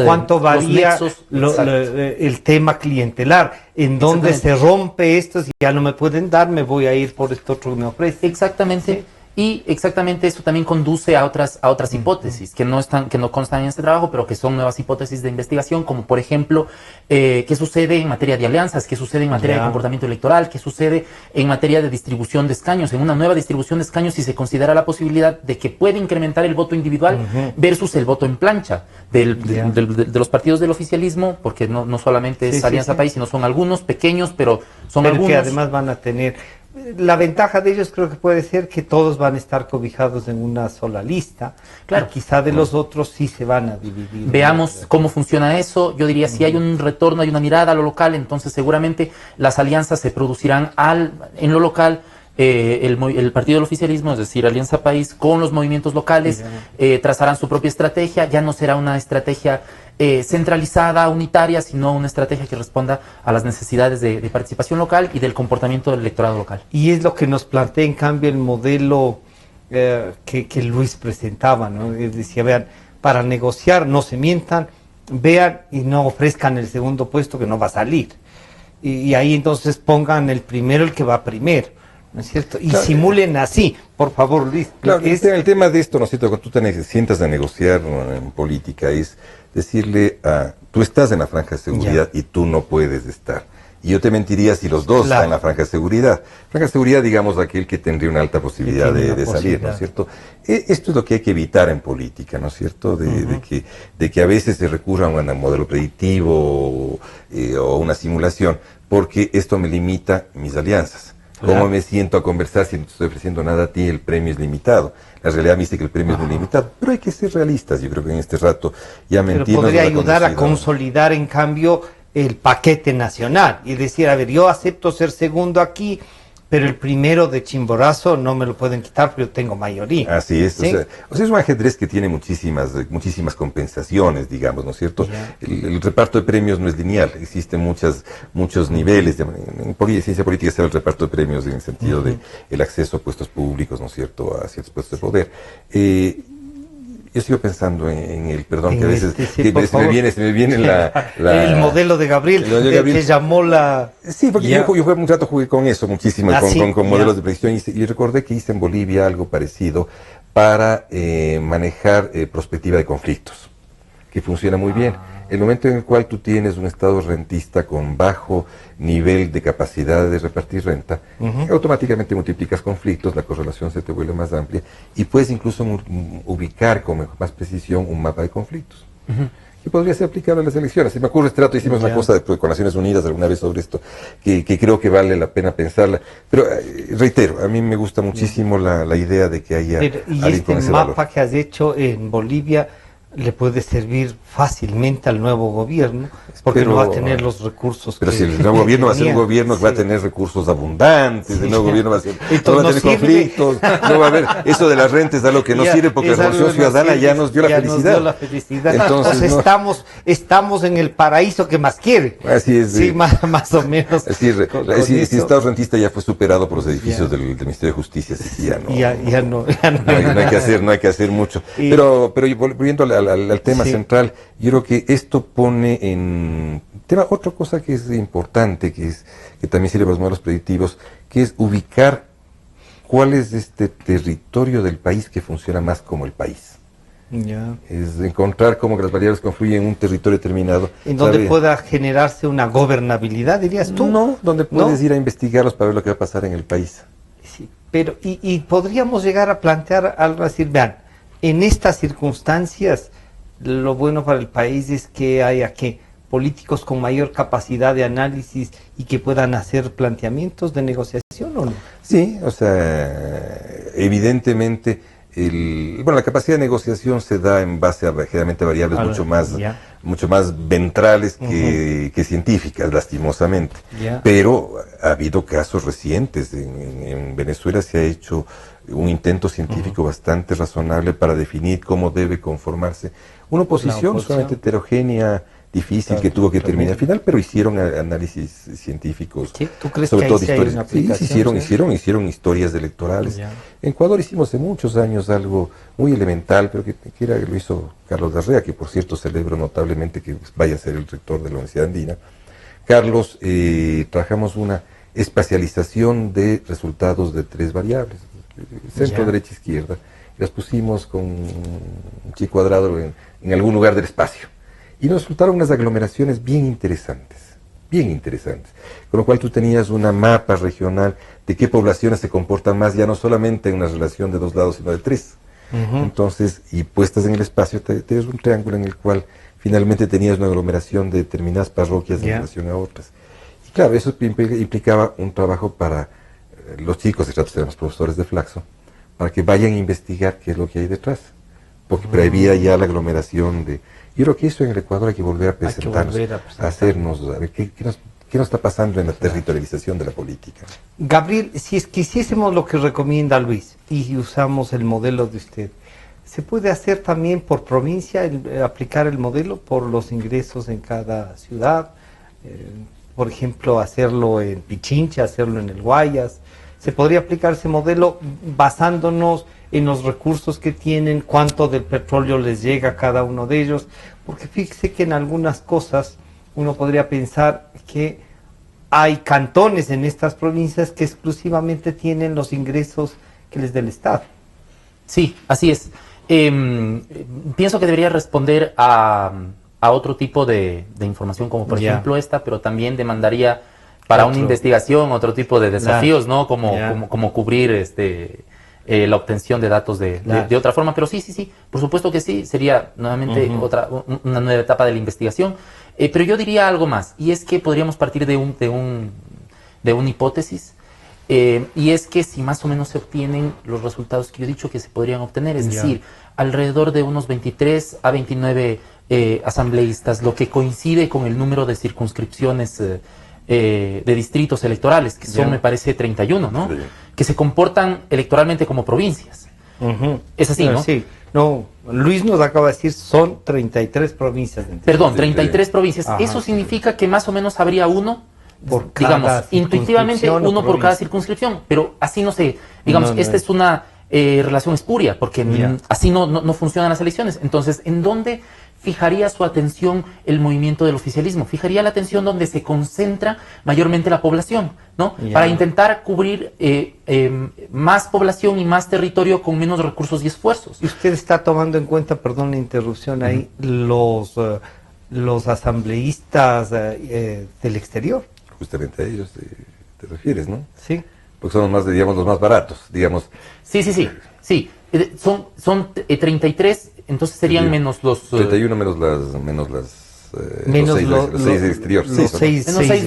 ¿cuánto varía el tema clientelar? ¿En dónde se rompe esto? Si ya no me pueden dar, me voy a ir por esto otro que me ofrece. Exactamente. Y exactamente eso también conduce a otras hipótesis que no constan en este trabajo, pero que son nuevas hipótesis de investigación, como por ejemplo, qué sucede en materia de alianzas, qué sucede en materia de comportamiento electoral, qué sucede en materia de distribución de escaños, en una nueva distribución de escaños si se considera la posibilidad de que puede incrementar el voto individual versus el voto en plancha de los partidos del oficialismo, porque no solamente es Alianza País, sino son algunos pequeños, pero algunos. Que además van a tener. La ventaja de ellos creo que puede ser que todos van a estar cobijados en una sola lista. Claro. Y quizá de los otros sí se van a dividir. Veamos cómo funciona eso. Yo diría, si hay un retorno, hay una mirada a lo local, entonces seguramente las alianzas se producirán en lo local. El partido del oficialismo, es decir, Alianza País, con los movimientos locales, trazarán su propia estrategia. Ya no será una estrategia centralizada, unitaria, sino una estrategia que responda a las necesidades de participación local y del comportamiento del electorado local. Y es lo que nos plantea, en cambio, el modelo que Luis presentaba, ¿no? Decía, vean, para negociar no se mientan, vean y no ofrezcan el segundo puesto que no va a salir. Y ahí entonces pongan el primero, el que va primero. ¿no es cierto? Y simulen así, por favor, Luis. Claro, el tema de esto, ¿no es cierto? Cuando tú te sientas a negociar en política es decirle tú estás en la franja de seguridad y tú no puedes estar. Y yo te mentiría si los dos están en la franja de seguridad. Franja de seguridad, digamos, aquel que tendría una alta posibilidad de salir, ¿no es cierto? Esto es lo que hay que evitar en política, ¿no es cierto? De que a veces se recurra a un modelo predictivo o una simulación, porque esto me limita mis alianzas. ¿Cómo me siento a conversar si no te estoy ofreciendo nada a ti? El premio es limitado. La realidad me dice que el premio es muy limitado. Pero hay que ser realistas. Yo creo que en este rato ya mentirnos. Pero podría ayudar a consolidar, en cambio, el paquete nacional. Y decir, a ver, yo acepto ser segundo aquí, pero el primero de Chimborazo no me lo pueden quitar, pero yo tengo mayoría. Así es. ¿Sí? O sea, es un ajedrez que tiene muchísimas compensaciones, digamos, ¿no es cierto? El reparto de premios no es lineal. Existen muchos niveles. En ciencia política se ve el reparto de premios en el sentido de el acceso a puestos públicos, ¿no es cierto?, a ciertos puestos de poder. Yo sigo pensando en el, perdón, que a veces se me viene el modelo de Gabriel, que llamó la... Sí, porque yo un rato jugué con eso muchísimo, con modelos de predicción, y recordé que hice en Bolivia algo parecido para manejar perspectiva de conflictos, que funciona muy bien. El momento en el cual tú tienes un estado rentista con bajo nivel de capacidad de repartir renta, automáticamente multiplicas conflictos, la correlación se te vuelve más amplia y puedes incluso ubicar con más precisión un mapa de conflictos. Que podría ser aplicable a las elecciones. Si me ocurre este rato, hicimos una cosa con Naciones Unidas alguna vez sobre esto, que creo que vale la pena pensarla. Pero reitero, a mí me gusta muchísimo la idea de que haya alguien con ese valor. Que has hecho en Bolivia le puede servir fácilmente al nuevo gobierno, porque no va a tener los recursos. Pero si el nuevo gobierno va a ser un gobierno que va a tener recursos abundantes, el nuevo gobierno va a tener conflictos, no va a haber eso de las rentas, da lo que no sirve, porque la Revolución Ciudadana ya nos dio la felicidad. Entonces estamos en el paraíso que más quiere. Así es. Sí, más o menos. Si el Estado rentista ya fue superado por los edificios del Ministerio de Justicia, así que no hay que hacer mucho. Pero volviendo al tema central, yo creo que esto pone en tema otra cosa que es importante, que también sirve para los modelos predictivos, que es ubicar cuál es este territorio del país que funciona más como el país. Es encontrar cómo que las variables confluyen en un territorio determinado. En donde pueda generarse una gobernabilidad, dirías tú. No, donde puedes ir a investigarlos para ver lo que va a pasar en el país. Sí, pero y podríamos llegar a plantear algo así, vean, en estas circunstancias, lo bueno para el país es que haya políticos con mayor capacidad de análisis y que puedan hacer planteamientos de negociación, ¿o no? Sí, o sea, evidentemente, la capacidad de negociación se da en base a generalmente variables mucho más ventrales que científicas, lastimosamente. Pero ha habido casos recientes. En Venezuela se ha hecho un intento científico bastante razonable para definir cómo debe conformarse una oposición sumamente heterogénea, difícil, que tuvo que terminar al final, pero hicieron análisis científicos. ¿Sí? ¿Tú crees sobre que todo historias? Sí, hicieron historias electorales. En Ecuador hicimos hace muchos años algo muy elemental, pero que lo hizo Carlos Larrea, que por cierto celebro notablemente que vaya a ser el rector de la Universidad Andina. Carlos, trabajamos una espacialización de resultados de 3 variables, centro, derecha, izquierda, y las pusimos con un chi cuadrado en algún lugar del espacio. Y nos resultaron unas aglomeraciones bien interesantes, con lo cual tú tenías una mapa regional de qué poblaciones se comportan más, ya no solamente en una relación de 2 lados, sino de 3. Entonces, y puestas en el espacio, tenías un triángulo en el cual finalmente tenías una aglomeración de determinadas parroquias en relación a otras. Y claro, eso implicaba un trabajo para los chicos, los profesores de Flaxo, para que vayan a investigar qué es lo que hay detrás, porque previa ya la aglomeración de... Yo creo que eso en el Ecuador hay que volver a presentarnos, a hacernos, a ver qué nos está pasando en la territorialización de la política. Gabriel, si es que hiciésemos lo que recomienda Luis y usamos el modelo de usted, ¿se puede hacer también por provincia, aplicar el modelo por los ingresos en cada ciudad? Por ejemplo, hacerlo en Pichincha, hacerlo en el Guayas. ¿Se podría aplicar ese modelo basándonos en los recursos que tienen, cuánto del petróleo les llega a cada uno de ellos? Porque fíjese que en algunas cosas uno podría pensar que hay cantones en estas provincias que exclusivamente tienen los ingresos que les dé el Estado. Sí, así es. Pienso que debería responder a otro tipo de información, como por ejemplo esta, pero también demandaría para una investigación otro tipo de desafíos, ¿no? Como cubrir la obtención de datos de otra forma. Pero sí, por supuesto que sí, sería nuevamente una nueva etapa de la investigación. Pero yo diría algo más, y es que podríamos partir de una hipótesis, y es que si más o menos se obtienen los resultados que yo he dicho que se podrían obtener, es decir, alrededor de unos 23 a 29 asambleístas, lo que coincide con el número de circunscripciones de distritos electorales, que son, me parece, 31, ¿no? Sí. Que se comportan electoralmente como provincias. Es así, ¿no? Sí. No, Luis nos acaba de decir, son 33 provincias. Perdón, 33 provincias. Ajá, eso significa que más o menos habría uno, por digamos, intuitivamente uno por cada circunscripción, pero así no se, digamos, esta es una relación espuria, porque así no funcionan las elecciones. Entonces, ¿en dónde fijaría su atención el movimiento del oficialismo? Fijaría la atención donde se concentra mayormente la población, ¿no? Para intentar cubrir más población y más territorio con menos recursos y esfuerzos. ¿Y usted está tomando en cuenta, perdón la interrupción ahí, los asambleístas del exterior? Justamente a ellos te refieres, ¿no? Sí. Porque son los más, digamos, los más baratos, digamos. Sí. Son 33, entonces serían menos los... 31 menos los 6 del exterior. Menos 6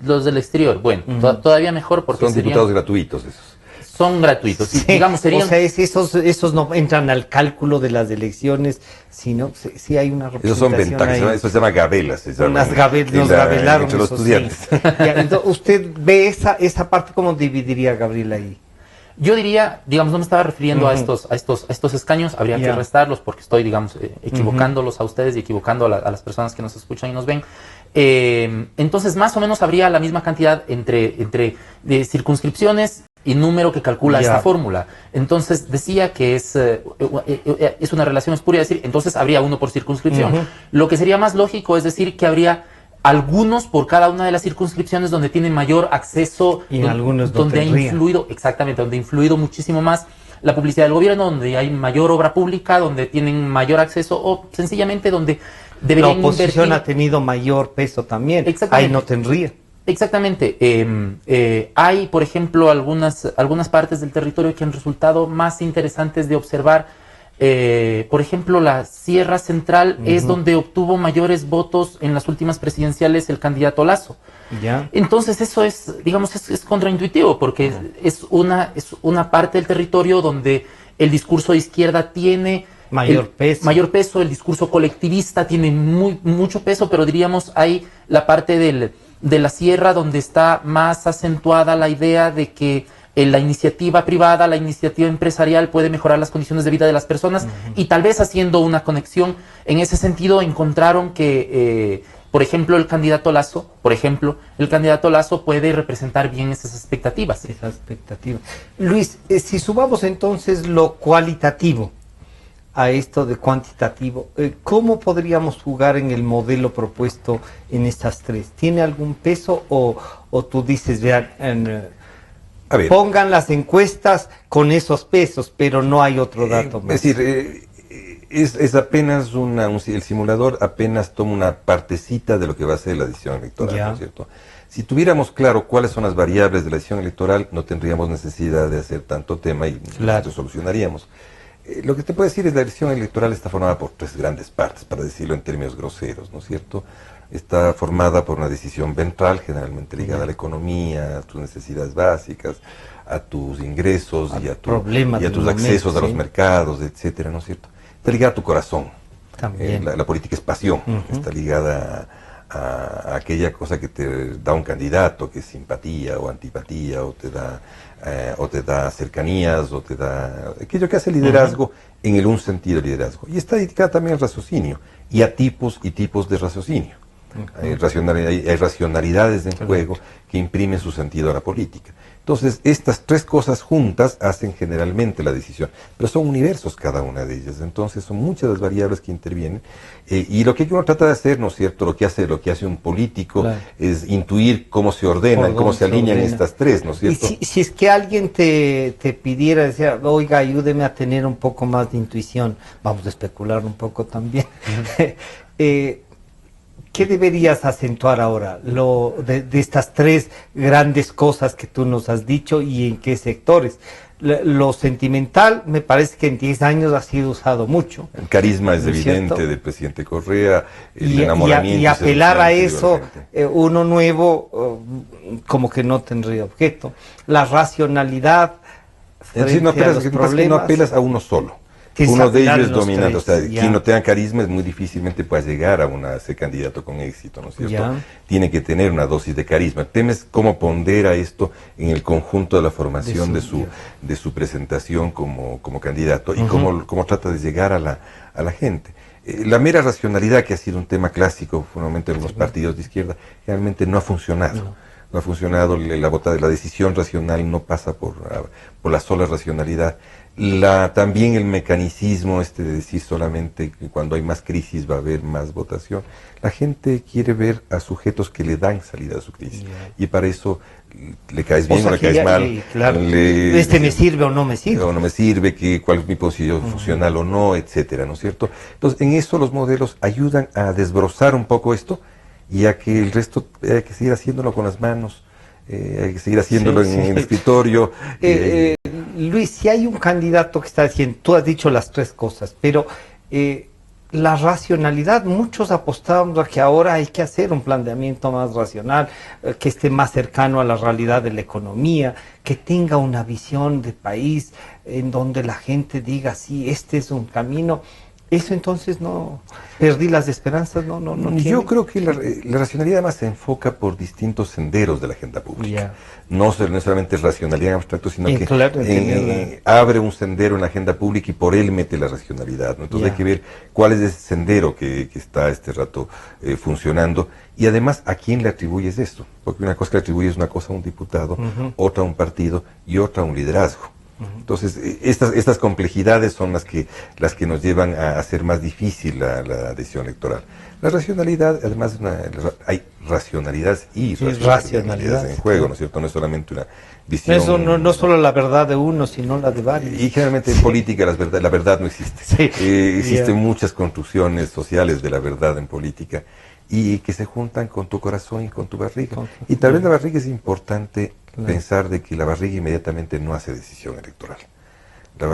los del exterior. Bueno, todavía mejor porque son diputados gratuitos esos. Son gratuitos. Sí. Digamos, serían... O sea, esos no entran al cálculo de las elecciones, sino sí hay una representación. Esos son ventajas, eso se llama gabelas. Nos gabelaron entre los estudiantes. Sí. Entonces, ¿usted ve esa parte cómo dividiría, Gabriel, ahí? Yo diría, digamos, no me estaba refiriendo a estos escaños, habría que restarlos porque estoy, digamos, equivocándolos a ustedes y equivocando a las personas que nos escuchan y nos ven. Entonces, más o menos habría la misma cantidad entre circunscripciones y número que calcula esta fórmula. Entonces, decía que es una relación espuria, decir, entonces habría uno por circunscripción. Lo que sería más lógico es decir que habría algunos por cada una de las circunscripciones donde tienen mayor acceso, y en algunos donde ha influido, exactamente, donde ha influido muchísimo más la publicidad del gobierno, donde hay mayor obra pública, donde tienen mayor acceso, o sencillamente donde deberían invertir. La oposición ha tenido mayor peso también, ahí no tendría. Exactamente. Hay, por ejemplo, algunas partes del territorio que han resultado más interesantes de observar. Por ejemplo, la Sierra Central es donde obtuvo mayores votos en las últimas presidenciales el candidato Lasso. Entonces eso es, digamos, es contraintuitivo porque es una parte del territorio donde el discurso de izquierda tiene mayor peso, el discurso colectivista tiene mucho peso, pero diríamos hay la parte de la sierra donde está más acentuada la idea de que la iniciativa privada, la iniciativa empresarial puede mejorar las condiciones de vida de las personas y tal vez haciendo una conexión en ese sentido encontraron que, por ejemplo, el candidato Lasso puede representar bien esas expectativas. Luis, si subamos entonces lo cualitativo a esto de cuantitativo, ¿cómo podríamos jugar en el modelo propuesto en estas tres? ¿Tiene algún peso o tú dices, vean, pongan las encuestas con esos pesos, pero no hay otro dato más? Es decir, es apenas el simulador apenas toma una partecita de lo que va a ser la decisión electoral, ¿no es cierto? Si tuviéramos claro cuáles son las variables de la decisión electoral, no tendríamos necesidad de hacer tanto tema y lo solucionaríamos. Lo que te puedo decir es que la decisión electoral está formada por tres grandes partes, para decirlo en términos groseros, ¿no es cierto? Está formada por una decisión ventral, generalmente ligada a la economía, a tus necesidades básicas, a tus ingresos y a tus accesos a los mercados, etcétera, ¿no es cierto? Está ligada a tu corazón. También. La política es pasión, está ligada a aquella cosa que te da un candidato, que es simpatía o antipatía, o te da cercanías, o te da aquello que hace liderazgo en un sentido de liderazgo. Y está dedicada también al raciocinio, y a tipos y tipos de raciocinio. Hay racionalidades en juego que imprimen su sentido a la política. Entonces, estas tres cosas juntas hacen generalmente la decisión, pero son universos cada una de ellas, entonces son muchas las variables que intervienen, y lo que uno trata de hacer, ¿no es cierto?, lo que hace un político es intuir cómo se ordenan, cómo se alinean estas tres, ¿no es cierto? Y si es que alguien te pidiera, decía, oiga, ayúdeme a tener un poco más de intuición, vamos a especular un poco también, ¿qué deberías acentuar ahora de estas tres grandes cosas que tú nos has dicho y en qué sectores? Lo sentimental me parece que en 10 años ha sido usado mucho. El carisma es evidente del presidente Correa, el enamoramiento. Y apelar a eso, uno nuevo, como que no tendría objeto. La racionalidad frente a los problemas. No apelas a uno solo. Uno de ellos es dominante, o sea, quien no tenga carisma es muy difícilmente puede llegar a ser candidato con éxito, ¿no es cierto? Tiene que tener una dosis de carisma. Temes cómo pondera esto en el conjunto de la formación de su presentación como candidato y cómo trata de llegar a la gente. La mera racionalidad, que ha sido un tema clásico, fundamentalmente en los partidos de izquierda, realmente no ha funcionado. No ha funcionado, la decisión racional no pasa por la sola racionalidad. También el mecanicismo de decir solamente que cuando hay más crisis va a haber más votación. La gente quiere ver a sujetos que le dan salida a su crisis. Y para eso le caes bien o le caes mal. Claro. Me sirve o no me sirve. O no me sirve, cuál es mi posición funcional o no, etcétera, ¿no es cierto? Entonces, en eso los modelos ayudan a desbrozar un poco esto y a que el resto hay que seguir haciéndolo con las manos. Hay que seguir haciéndolo en el escritorio. Luis, si hay un candidato que está diciendo, tú has dicho las tres cosas, pero la racionalidad, muchos apostamos a que ahora hay que hacer un planteamiento más racional, que esté más cercano a la realidad de la economía, que tenga una visión de país en donde la gente diga, sí, este es un camino. Eso entonces no, perdí las esperanzas, no. Yo creo que la racionalidad además se enfoca por distintos senderos de la agenda pública. No solamente racionalidad en abstracto, sino que abre un sendero en la agenda pública y por él mete la racionalidad, ¿no? Entonces hay que ver cuál es ese sendero que está este rato funcionando y además a quién le atribuyes esto, porque una cosa que le atribuyes una cosa a un diputado, otra a un partido y otra a un liderazgo. Entonces, estas complejidades son las que nos llevan a hacer más difícil la decisión electoral. La racionalidad, además, hay racionalidades y racionalidades en juego, ¿no es cierto? No es solamente una visión. Eso no solo la verdad de uno, sino la de varios. Y generalmente en política la verdad no existe. Existen muchas construcciones sociales de la verdad en política y que se juntan con tu corazón y con tu barriga. Y tal vez la barriga es importante pensar de que la barriga inmediatamente no hace decisión electoral. La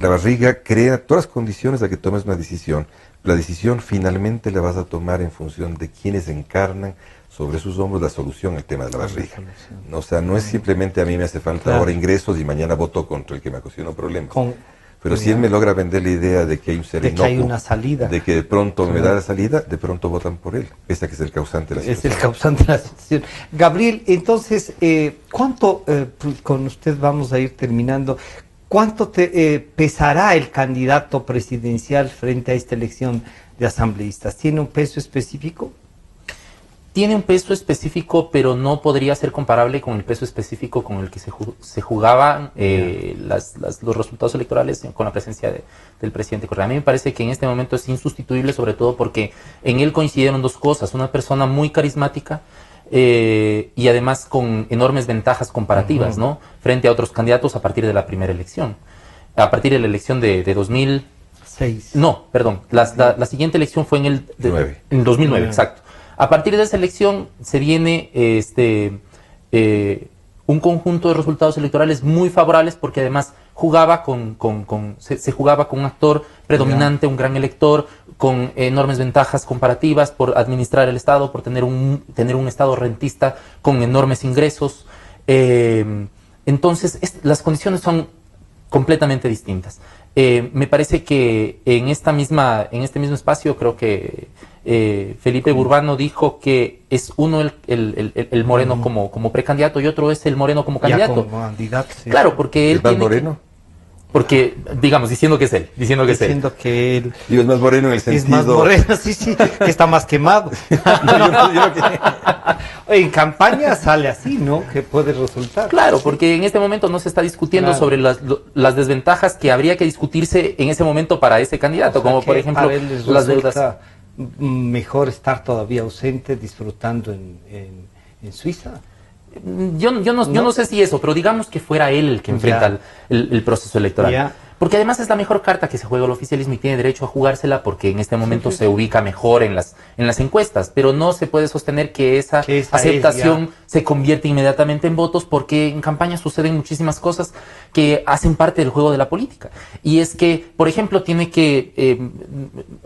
barriga crea todas las condiciones para que tomes una decisión. La decisión finalmente la vas a tomar en función de quienes encarnan sobre sus hombros la solución al tema de la barriga. O sea, no es simplemente a mí me hace falta ahora ingresos y mañana voto contra el que me ocasionó problemas. Pero si él me logra vender la idea de que hay un ser inocuo, hay una salida, de que de pronto me da la salida, de pronto votan por él, pese a que es el causante de la situación. Es el causante de la situación. Gabriel, entonces, ¿cuánto, con usted vamos a ir terminando, cuánto pesará el candidato presidencial frente a esta elección de asambleístas? ¿Tiene un peso específico? Tiene un peso específico, pero no podría ser comparable con el peso específico con el que se jugaban los resultados electorales con la presencia del presidente Correa. A mí me parece que en este momento es insustituible, sobre todo porque en él coincidieron dos cosas. Una persona muy carismática y además con enormes ventajas comparativas, ¿no? Frente a otros candidatos a partir de la primera elección. A partir de la elección de 2006. No, perdón. La siguiente elección fue en 2009, exacto. A partir de esa elección se viene un conjunto de resultados electorales muy favorables porque además jugaba se jugaba con un actor predominante, un gran elector, con enormes ventajas comparativas por administrar el Estado, por tener un Estado rentista con enormes ingresos. Entonces, las condiciones son completamente distintas. Me parece que en este mismo espacio creo que Felipe Burbano dijo que es uno el Moreno como precandidato y otro es el Moreno como candidato. Como candidato, sí. Claro, porque él ¿Es más Moreno? Porque, digamos, diciendo que es él. Diciendo que él. Y es más moreno en el sentido... Es más moreno, sí, que está más quemado. En campaña sale así, ¿no? Que puede resultar. Claro, porque en este momento no se está discutiendo sobre las desventajas que habría que discutirse en ese momento para ese candidato, o sea, como por ejemplo las deudas. Mejor estar todavía ausente disfrutando en Suiza. Yo no sé si eso, pero digamos que fuera él el que enfrenta el proceso electoral. Porque además es la mejor carta que se juega el oficialismo y tiene derecho a jugársela porque en este momento se ubica mejor en las encuestas, pero no se puede sostener que esa aceptación se convierte inmediatamente en votos porque en campaña suceden muchísimas cosas que hacen parte del juego de la política. Y es que, por ejemplo, tiene que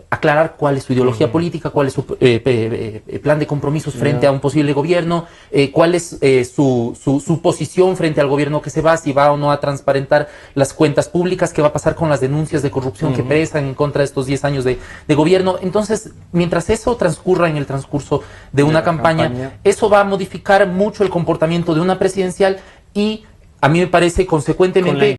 aclarar cuál es su ideología política, cuál es su plan de compromisos frente a un posible gobierno, cuál es su posición frente al gobierno que se va, si va o no a transparentar las cuentas públicas, qué va a pasar con las denuncias de corrupción que pesan en contra de estos 10 años de gobierno. Entonces, mientras eso transcurra en el transcurso de una campaña, eso va a modificar mucho el comportamiento de una presidencial y a mí me parece consecuentemente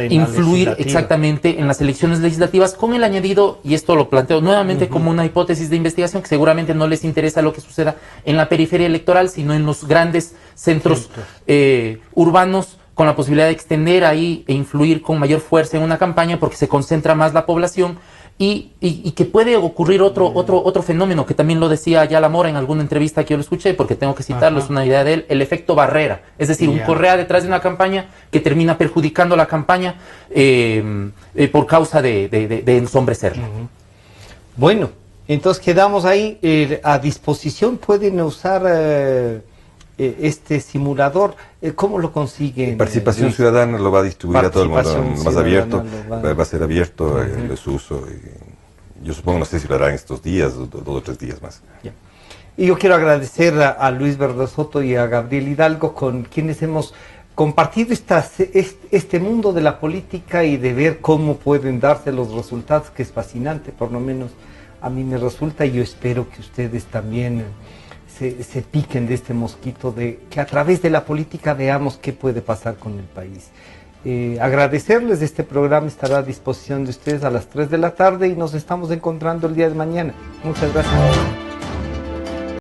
influir exactamente en las elecciones legislativas con el añadido, y esto lo planteo nuevamente como una hipótesis de investigación, que seguramente no les interesa lo que suceda en la periferia electoral, sino en los grandes centros urbanos, con la posibilidad de extender ahí e influir con mayor fuerza en una campaña porque se concentra más la población y que puede ocurrir otro fenómeno que también lo decía Ayala Mora en alguna entrevista que yo lo escuché, porque tengo que citarlo, es una idea de él, el efecto barrera, es decir, un Correa detrás de una campaña que termina perjudicando la campaña por causa de ensombrecerla. Bueno, entonces quedamos ahí a disposición, pueden usar este simulador. ¿Cómo lo consiguen? Participación Ciudadana lo va a distribuir a todo el mundo, más abierto, va a ser abierto su uso. Yo supongo, no sé si lo harán estos días, 2 o 3 días más. Y yo quiero agradecer a Luis Verdesoto y a Gabriel Hidalgo, con quienes hemos compartido este mundo de la política y de ver cómo pueden darse los resultados, que es fascinante, por lo menos a mí me resulta, y yo espero que ustedes también se piquen de este mosquito, de que a través de la política veamos qué puede pasar con el país. Agradecerles, este programa estará a disposición de ustedes a las 3 de la tarde y nos estamos encontrando el día de mañana. Muchas gracias.